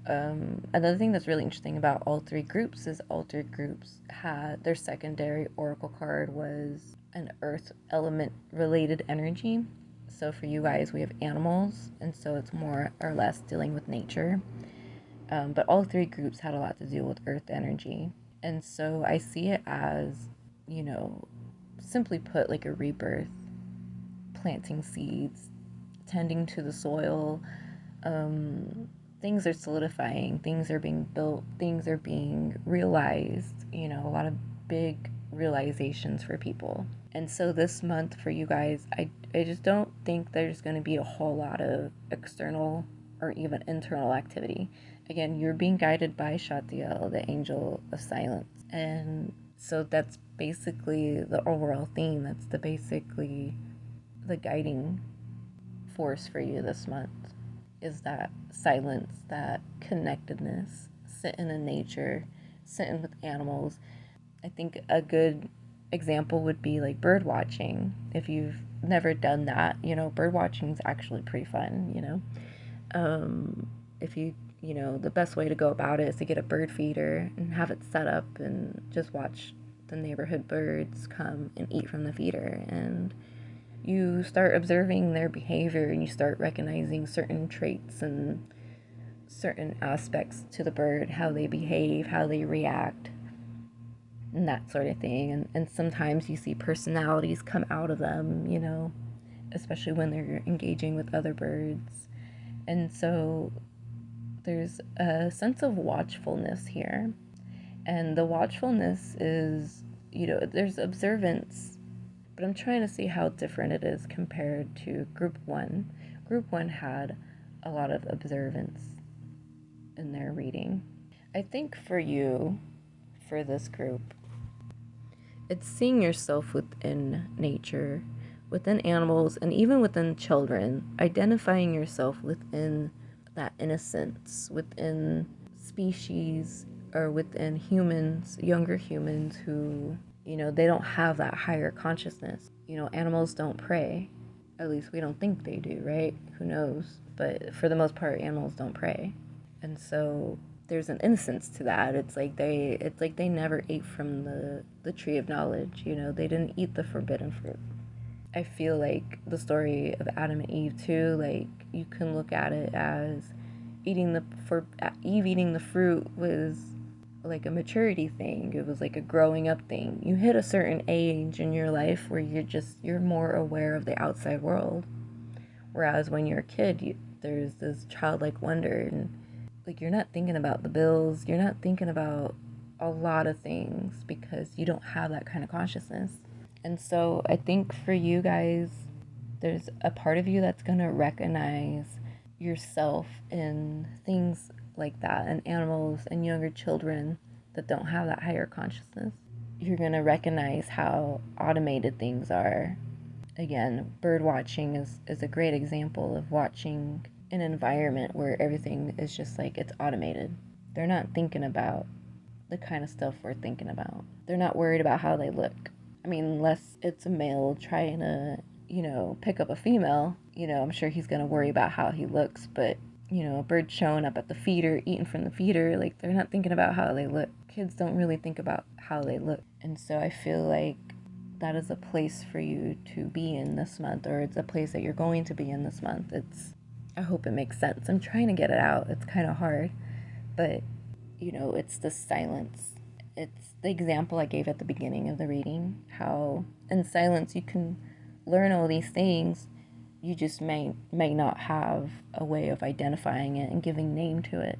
Speaker 1: Another thing that's really interesting about all three groups is all three groups had their secondary oracle card was an earth element related energy. So for you guys, we have animals, and so it's more or less dealing with nature. But all three groups had a lot to do with earth energy. And so I see it as, you know, simply put, like a rebirth, planting seeds, tending to the soil. Things are solidifying, things are being built, things are being realized, you know, a lot of big realizations for people. And so this month for you guys, I just don't think there's going to be a whole lot of external or even internal activity. Again, you're being guided by Shateiel, the angel of silence. And so that's basically the overall theme. That's basically the guiding force for you this month, is that silence, that connectedness, sitting in nature, sitting with animals. I think a good example would be like bird watching. If you've never done that, you know, bird watching is actually pretty fun, you know. If you know, the best way to go about it is to get a bird feeder and have it set up and just watch the neighborhood birds come and eat from the feeder. And you start observing their behavior and you start recognizing certain traits and certain aspects to the bird, how they behave, how they react, and that sort of thing. And sometimes you see personalities come out of them, you know, especially when they're engaging with other birds. And so there's a sense of watchfulness here. And the watchfulness is, you know, there's observance, but I'm trying to see how different it is compared to group one. Group one had a lot of observance in their reading. I think for you, for this group, it's seeing yourself within nature, within animals, and even within children, identifying yourself within that innocence, within species or within humans, younger humans who, you know, they don't have that higher consciousness. You know, animals don't pray. At least we don't think they do, right? Who knows? But for the most part, animals don't pray. And so there's an innocence to that. It's like they never ate from the tree of knowledge, you know, they didn't eat the forbidden fruit. I feel like the story of Adam and Eve too, like you can look at it as Eve eating the fruit was like a maturity thing. It was like a growing up thing. You hit a certain age in your life where you're more aware of the outside world. Whereas when you're a kid, there's this childlike wonder, and like you're not thinking about the bills, you're not thinking about a lot of things because you don't have that kind of consciousness. And so I think for you guys, there's a part of you that's going to recognize yourself in things like that, and animals and younger children that don't have that higher consciousness. You're going to recognize how automated things are. Again, bird watching is a great example of watching an environment where everything is just like it's automated. They're not thinking about the kind of stuff we're thinking about. They're not worried about how they look. I mean, unless it's a male trying to, you know, pick up a female, you know, I'm sure he's going to worry about how he looks. But, you know, a bird showing up at the feeder, eating from the feeder, like they're not thinking about how they look. Kids don't really think about how they look. And so I feel like that is a place for you to be in this month, or it's a place that you're going to be in this month. I hope it makes sense. I'm trying to get it out. It's kind of hard, but you know, it's the silence. It's the example I gave at the beginning of the reading, how in silence you can learn all these things. You just may not have a way of identifying it and giving name to it.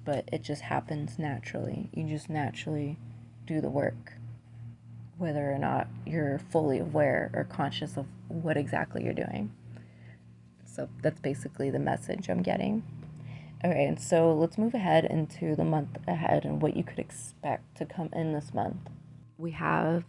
Speaker 1: But it just happens naturally. You just naturally do the work, whether or not you're fully aware or conscious of what exactly you're doing. So that's basically the message I'm getting. Okay, and so let's move ahead into the month ahead and what you could expect to come in this month. We have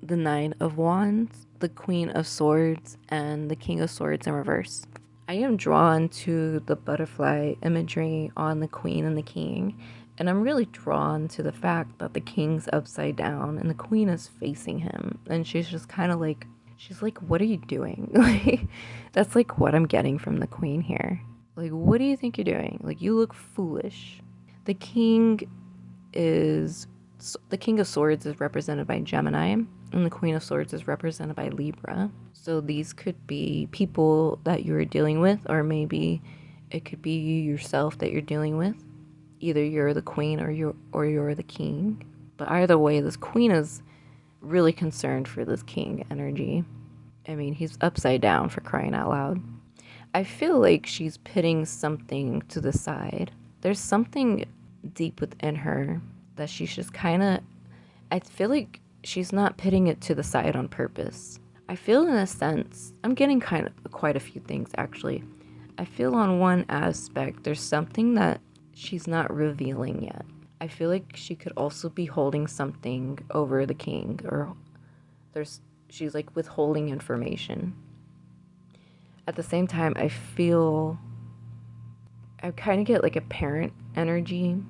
Speaker 1: the Nine of Wands, the Queen of Swords, and the King of Swords in reverse. I am drawn to the butterfly imagery on the Queen and the King, and I'm really drawn to the fact that the King's upside down and the Queen is facing him, and she's just kind of like, she's like, what are you doing? Like, that's like what I'm getting from the Queen here. Like, what do you think you're doing? Like, you look foolish. The King of Swords is represented by Gemini, and the Queen of Swords is represented by Libra. So these could be people that you're dealing with, or maybe it could be you yourself that you're dealing with. Either you're the Queen or you're the King. But either way, this Queen is really concerned for this King energy. I mean, he's upside down, for crying out loud. I feel like she's putting something to the side. There's something deep within her that she's just kind of, I feel like she's not putting it to the side on purpose. I feel in a sense, I'm getting quite a few things actually. I feel on one aspect, there's something that she's not revealing yet. I feel like she could also be holding something over the King, or she's like withholding information. At the same time, I kind of get like a parent energy.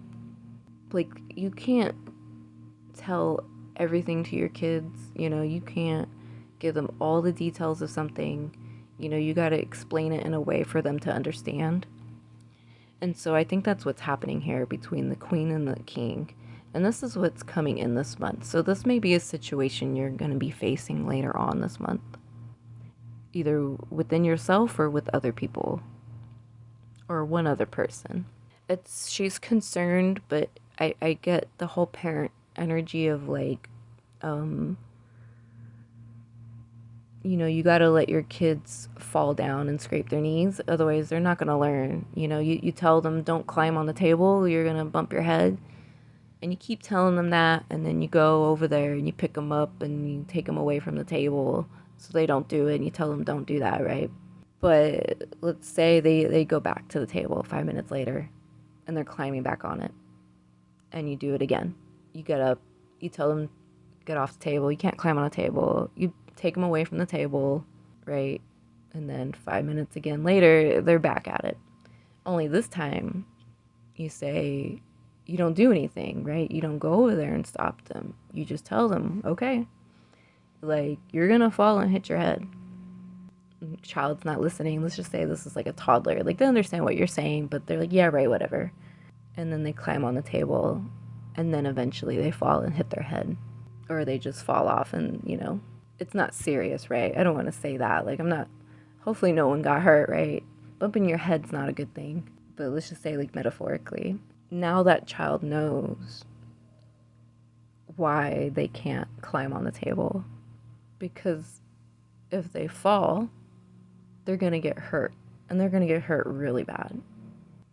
Speaker 1: Like, you can't tell everything to your kids, you can't give them all the details of something. You got to explain it in a way for them to understand. And so I think that's what's happening here between the Queen and the King. And this is what's coming in this month. So this may be a situation you're going to be facing later on this month, either within yourself or with other people or one other person. She's concerned, but I get the whole parent energy of like, you got to let your kids fall down and scrape their knees. Otherwise, they're not going to learn. You tell them, don't climb on the table, you're going to bump your head. And you keep telling them that, and then you go over there and you pick them up and you take them away from the table so they don't do it, and you tell them don't do that, right? But let's say they go back to the table 5 minutes later and they're climbing back on it, and you do it again. You get up, you tell them, get off the table, you can't climb on a table, you take them away from the table, right? And then 5 minutes again later, they're back at it. Only this time, you say, you don't do anything, right? You don't go over there and stop them. You just tell them, okay, like, you're gonna fall and hit your head. Child's not listening. Let's just say this is like a toddler. Like, they understand what you're saying, but they're like, yeah, right, whatever. And then they climb on the table, and then eventually they fall and hit their head. Or they just fall off, and, it's not serious, right? I don't want to say that. Like, hopefully no one got hurt, right? Bumping your head's not a good thing. But let's just say, like, metaphorically. Now that child knows why they can't climb on the table. Because if they fall, they're going to get hurt. And they're going to get hurt really bad.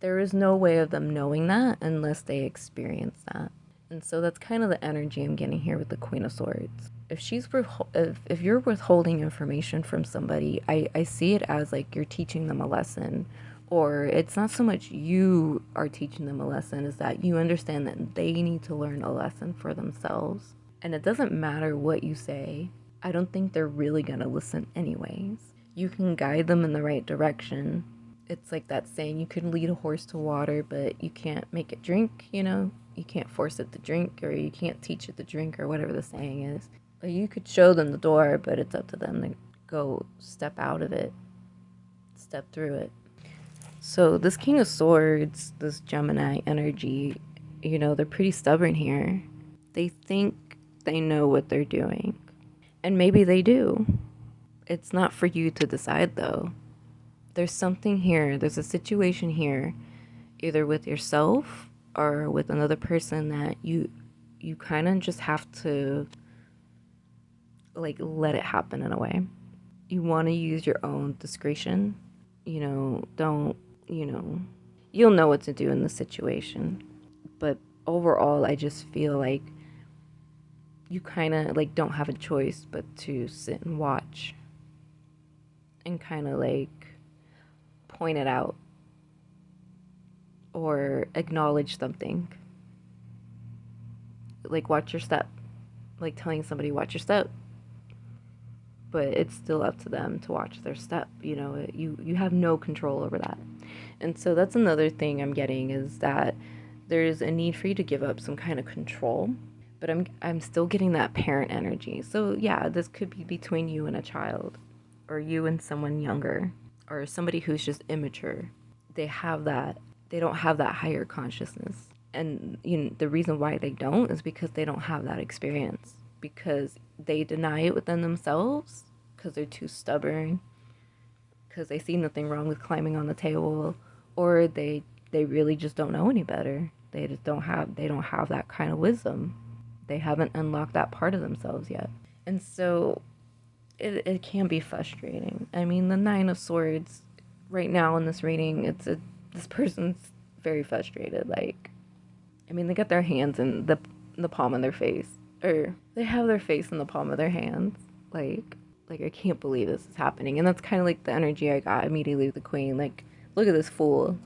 Speaker 1: There is no way of them knowing that unless they experience that. And so that's kind of the energy I'm getting here with the Queen of Swords. If you're withholding information from somebody, I see it as like you're teaching them a lesson. Or it's not so much you are teaching them a lesson, is that you understand that they need to learn a lesson for themselves. And it doesn't matter what you say. I don't think they're really going to listen anyways. You can guide them in the right direction. It's like that saying, you can lead a horse to water, but you can't make it drink, You can't force it to drink, or you can't teach it to drink, or whatever the saying is. You could show them the door, but it's up to them to go step out of it, step through it. So this King of Swords, this Gemini energy, they're pretty stubborn here. They think they know what they're doing. And maybe they do. It's not for you to decide, though. There's something here. There's a situation here, either with yourself or with another person, that you kind of just have to like let it happen in a way. You want to use your own discretion. Don't, you know, you'll know what to do in the situation. But overall, I just feel like you kind of like don't have a choice but to sit and watch and kind of like point it out or acknowledge something. Like watch your step. Like telling somebody watch your step. But it's still up to them to watch their step. You have no control over that. And so that's another thing I'm getting, is that there's a need for you to give up some kind of control. But I'm still getting that parent energy. So yeah, this could be between you and a child, or you and someone younger, or somebody who's just immature. They have that. They don't have that higher consciousness. And the reason why they don't is because they don't have that experience, because they deny it within themselves, because they're too stubborn, because they see nothing wrong with climbing on the table, or they really just don't know any better. They just don't have that kind of wisdom. They haven't unlocked that part of themselves yet. And so it can be frustrating. I mean, the Nine of Swords right now in this reading, this person's very frustrated. Like, I mean, they got their hands in the palm of their face, or they have their face in the palm of their hands. Like I can't believe this is happening. And that's kind of like the energy I got immediately with the Queen. Like, look at this fool.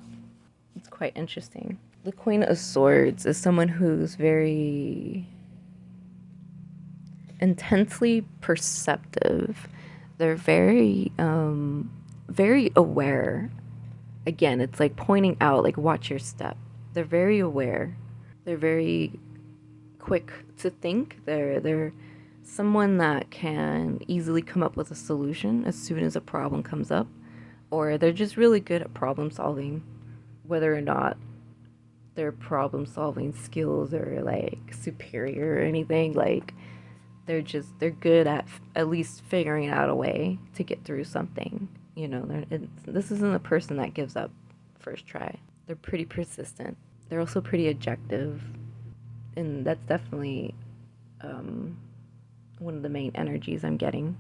Speaker 1: It's quite interesting. The Queen of Swords is someone who's very intensely perceptive. They're very very aware. Again, it's like pointing out, like, watch your step. They're very aware. They're very quick to think. They're someone that can easily come up with a solution as soon as a problem comes up, or they're just really good at problem solving, whether or not their problem solving skills are like superior or anything. Like, they're good at least figuring out a way to get through something. This isn't a person that gives up first try. They're pretty persistent. They're also pretty objective, and that's definitely one of the main energies I'm getting.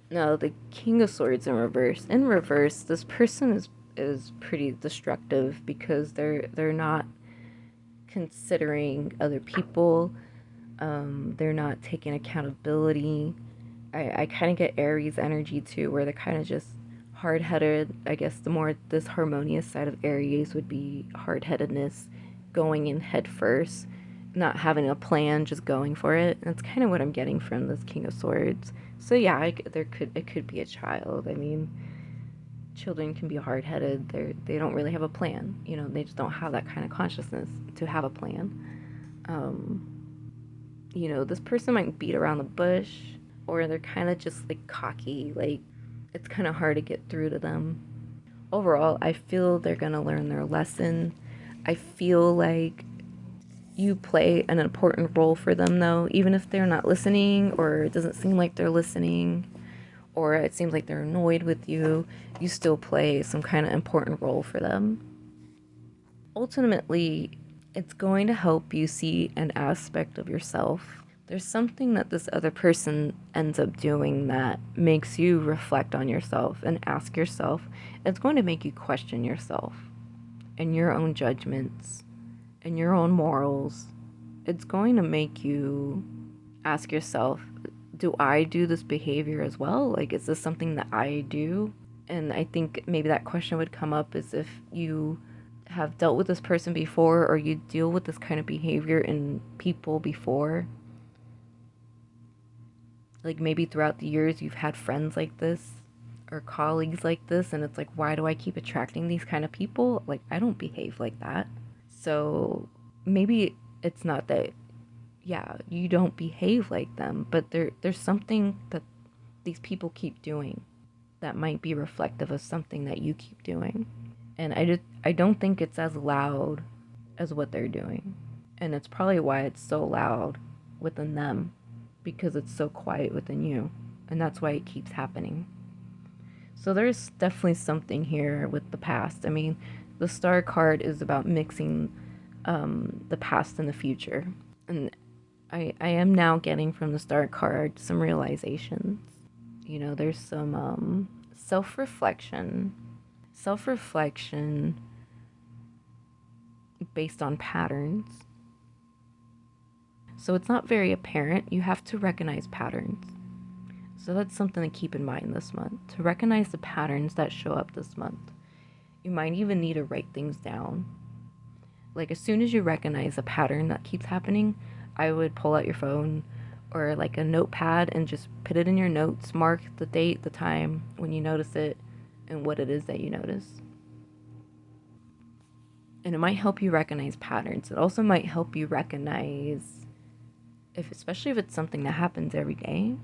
Speaker 1: Now, the King of Swords in reverse. In reverse, this person is pretty destructive, because they're not considering other people. They're not taking accountability. I kind of get Aries energy too, where they're kind of just hard-headed. I guess the more this harmonious side of Aries would be hard-headedness, going in head first, not having a plan, just going for it. That's kind of what I'm getting from this King of Swords. So yeah, it could be a child. I mean, children can be hard-headed. They don't really have a plan. They just don't have that kind of consciousness to have a plan. This person might beat around the bush, or they're kind of just like cocky. Like, it's kind of hard to get through to them. Overall, I feel they're gonna learn their lesson. I feel like you play an important role for them, though, even if they're not listening, or it doesn't seem like they're listening, or it seems like they're annoyed with you. You still play some kind of important role for them. Ultimately, it's going to help you see an aspect of yourself. There's something that this other person ends up doing that makes you reflect on yourself and ask yourself. It's going to make you question yourself and your own judgments and your own morals. It's going to make you ask yourself, do I do this behavior as well? Like, is this something that I do? And I think maybe that question would come up as if you have dealt with this person before, or you deal with this kind of behavior in people before. Like, maybe throughout the years you've had friends like this or colleagues like this, and it's like, why do I keep attracting these kind of people? Like, I don't behave like that. So maybe it's not that, yeah, you don't behave like them, but there's something that these people keep doing that might be reflective of something that you keep doing. And I don't think it's as loud as what they're doing. And it's probably why it's so loud within them, because it's so quiet within you. And that's why it keeps happening. So there's definitely something here with the past. I mean, the Star card is about mixing the past and the future. And I am now getting from the Star card some realizations. You know, there's some self-reflection. Self-reflection based on patterns. So it's not very apparent. You have to recognize patterns. So that's something to keep in mind this month. To recognize the patterns that show up this month. You might even need to write things down. Like as soon as you recognize a pattern that keeps happening, I would pull out your phone or like a notepad and just put it in your notes. Mark the date, the time when you notice it, and what it is that you notice. And it might help you recognize patterns. It also might help you recognize, especially if it's something that happens every day,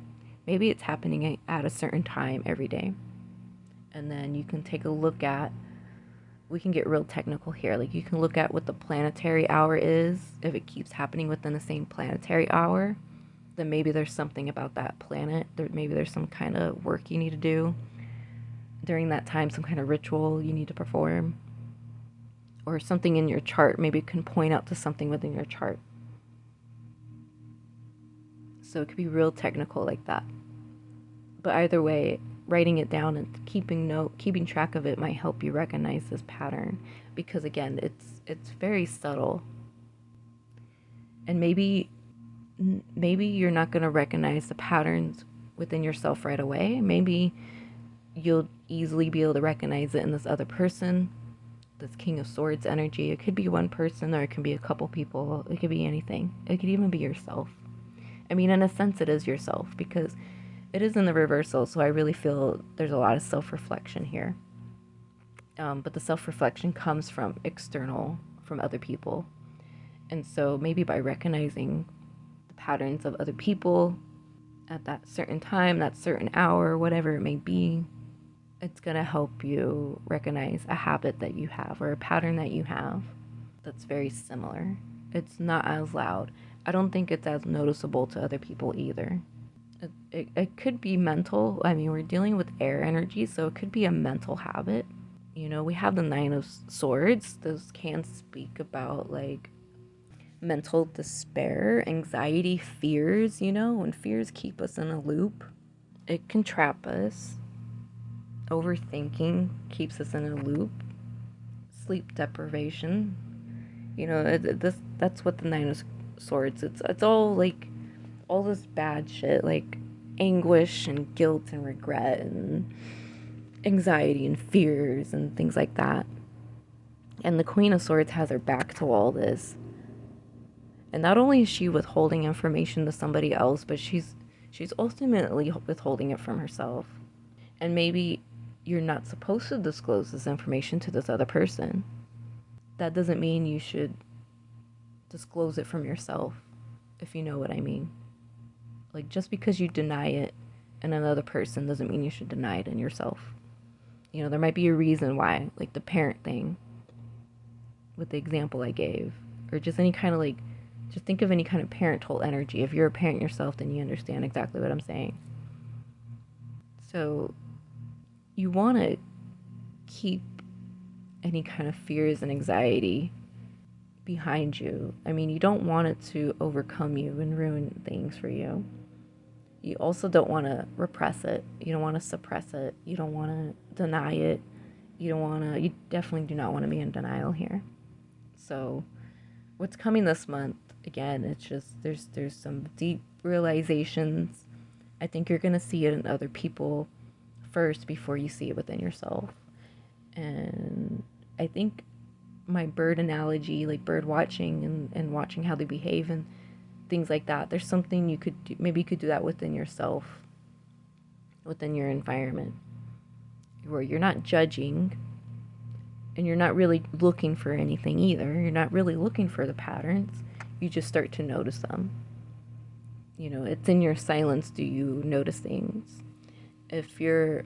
Speaker 1: maybe it's happening at a certain time every day. And then you can take a look at, we can get real technical here. Like you can look at what the planetary hour is. If it keeps happening within the same planetary hour, then maybe there's something about that planet. Maybe there's some kind of work you need to do during that time, some kind of ritual you need to perform. Or something in your chart maybe can point out to something within your chart. So it could be real technical like that. But either way, writing it down and keeping track of it might help you recognize this pattern, because again, it's very subtle. And maybe you're not going to recognize the patterns within yourself right away. Maybe you'll easily be able to recognize it in this other person, this King of Swords energy. It could be one person, or it can be a couple people. It could be anything. It could even be yourself. I mean, in a sense, it is yourself, because it is in the reversal, so I really feel there's a lot of self-reflection here. But the self-reflection comes from external, from other people. And so maybe by recognizing the patterns of other people at that certain time, that certain hour, whatever it may be, it's going to help you recognize a habit that you have or a pattern that you have that's very similar. It's not as loud. I don't think it's as noticeable to other people either. It could be mental. I mean, we're dealing with air energy, so it could be a mental habit. You know, we have the Nine of Swords. Those can speak about like mental despair, anxiety, fears, you know, when fears keep us in a loop. It can trap us. Overthinking keeps us in a loop. Sleep deprivation. You know, that's what the Nine of Swords. It's all like all this bad shit, like anguish and guilt and regret and anxiety and fears and things like that. And the Queen of Swords has her back to all this. And not only is she withholding information to somebody else, but she's ultimately withholding it from herself. And maybe you're not supposed to disclose this information to this other person. That doesn't mean you should disclose it from yourself, if you know what I mean. Like, just because you deny it in another person doesn't mean you should deny it in yourself. You know, there might be a reason why, like the parent thing with the example I gave, or just any kind of like, just think of any kind of parental energy. If you're a parent yourself, then you understand exactly what I'm saying. So you want to keep any kind of fears and anxiety behind you. I mean, you don't want it to overcome you and ruin things for you. You also don't want to repress it. You don't want to suppress it. You don't want to deny it. You definitely do not want to be in denial here. So what's coming this month, again, it's just, there's some deep realizations. I think you're going to see it in other people first before you see it within yourself. And I think my bird analogy, like bird watching and watching how they behave and things like that, there's something you could do. Maybe you could do that within yourself, within your environment, where you're not judging and you're not really looking for anything either. You're not really looking for the patterns. You just start to notice them. You know, it's in your silence do you notice things. If you're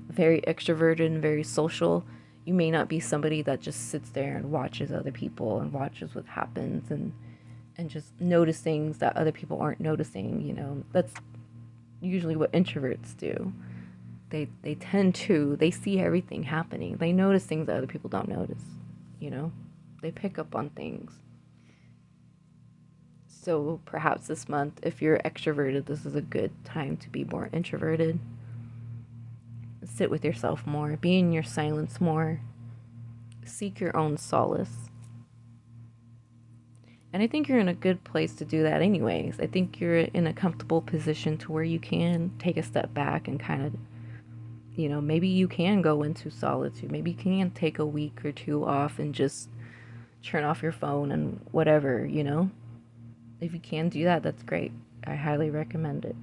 Speaker 1: very extroverted and very social, you may not be somebody that just sits there and watches other people and watches what happens and just notice things that other people aren't noticing. You know, that's usually what introverts do. They tend to, they see everything happening. They notice things that other people don't notice, you know? They pick up on things. So perhaps this month, if you're extroverted, this is a good time to be more introverted. Sit with yourself more, be in your silence more, seek your own solace. And I think you're in a good place to do that anyways. I think you're in a comfortable position to where you can take a step back and kind of, maybe you can go into solitude. Maybe you can take a week or two off and just turn off your phone and whatever, If you can do that, that's great. I highly recommend it.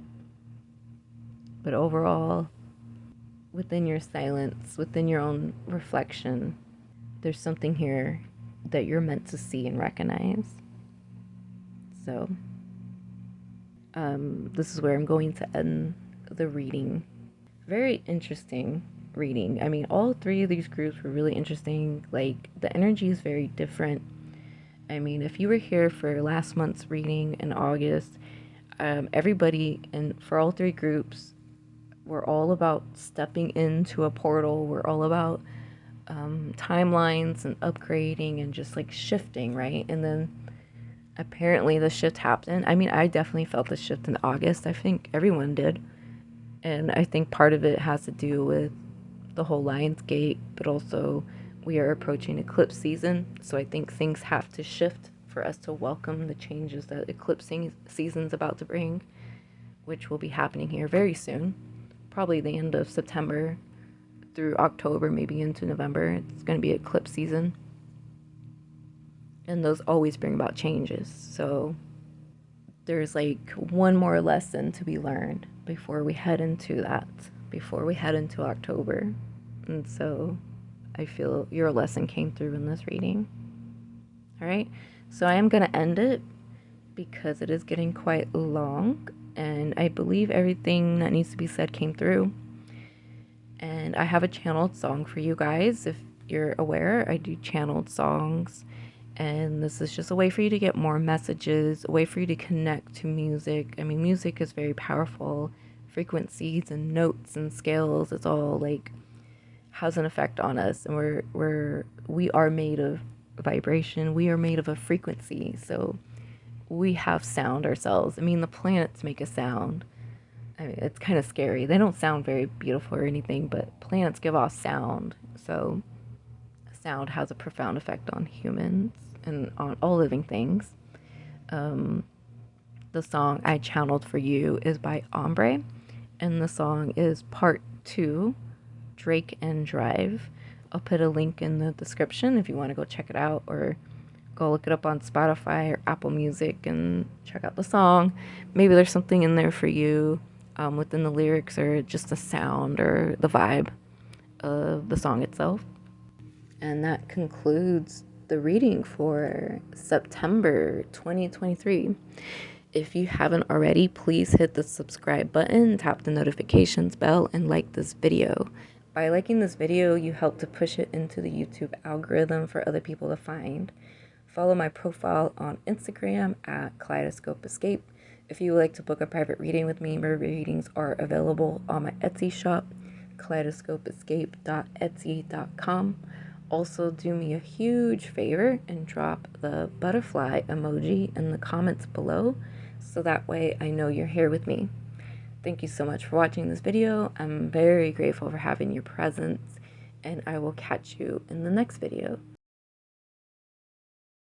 Speaker 1: But overall, within your silence, within your own reflection, there's something here that you're meant to see and recognize. So, this is where I'm going to end the reading. Very interesting reading. I mean, all three of these groups were really interesting. Like, the energy is very different. I mean, if you were here for last month's reading in August, everybody, and for all three groups, we're all about stepping into a portal. We're all about timelines and upgrading and just like shifting, right? And then apparently the shift happened. I mean, I definitely felt the shift in August. I think everyone did. And I think part of it has to do with the whole Lionsgate, but also we are approaching eclipse season. So I think things have to shift for us to welcome the changes that eclipsing season's about to bring, which will be happening here very soon. Probably the end of September through October, maybe into November. It's going to be eclipse season. And those always bring about changes. So there's like one more lesson to be learned before we head into that, before we head into October. And so I feel your lesson came through in this reading. All right. So I am going to end it because it is getting quite long. And I believe everything that needs to be said came through. And I have a channeled song for you guys. If you're aware, I do channeled songs. And this is just a way for you to get more messages, a way for you to connect to music. I mean, music is very powerful. Frequencies and notes and scales, it's all like has an effect on us. And we are made of vibration. We are made of a frequency. So we have sound ourselves. I mean, the planets make a sound. I mean, it's kind of scary. They don't sound very beautiful or anything, but planets give off sound. So sound has a profound effect on humans and on all living things. The song I channeled for you is by Ombre, and the song is part 2, Drake and Drive. I'll put a link in the description if you want to go check it out, or go look it up on Spotify or Apple Music and check out the song. Maybe there's something in there for you within the lyrics, or just the sound or the vibe of the song itself. And that concludes the reading for September 2023. If you haven't already, please hit the subscribe button, tap the notifications bell, and like this video. By liking this video, you help to push it into the YouTube algorithm for other people to find. Follow my profile on Instagram at Kaleidoscope Escape. If you would like to book a private reading with me, my readings are available on my Etsy shop, kaleidoscopeescape.etsy.com. Also, do me a huge favor and drop the butterfly emoji in the comments below, so that way I know you're here with me. Thank you so much for watching this video. I'm very grateful for having your presence, and I will catch you in the next video.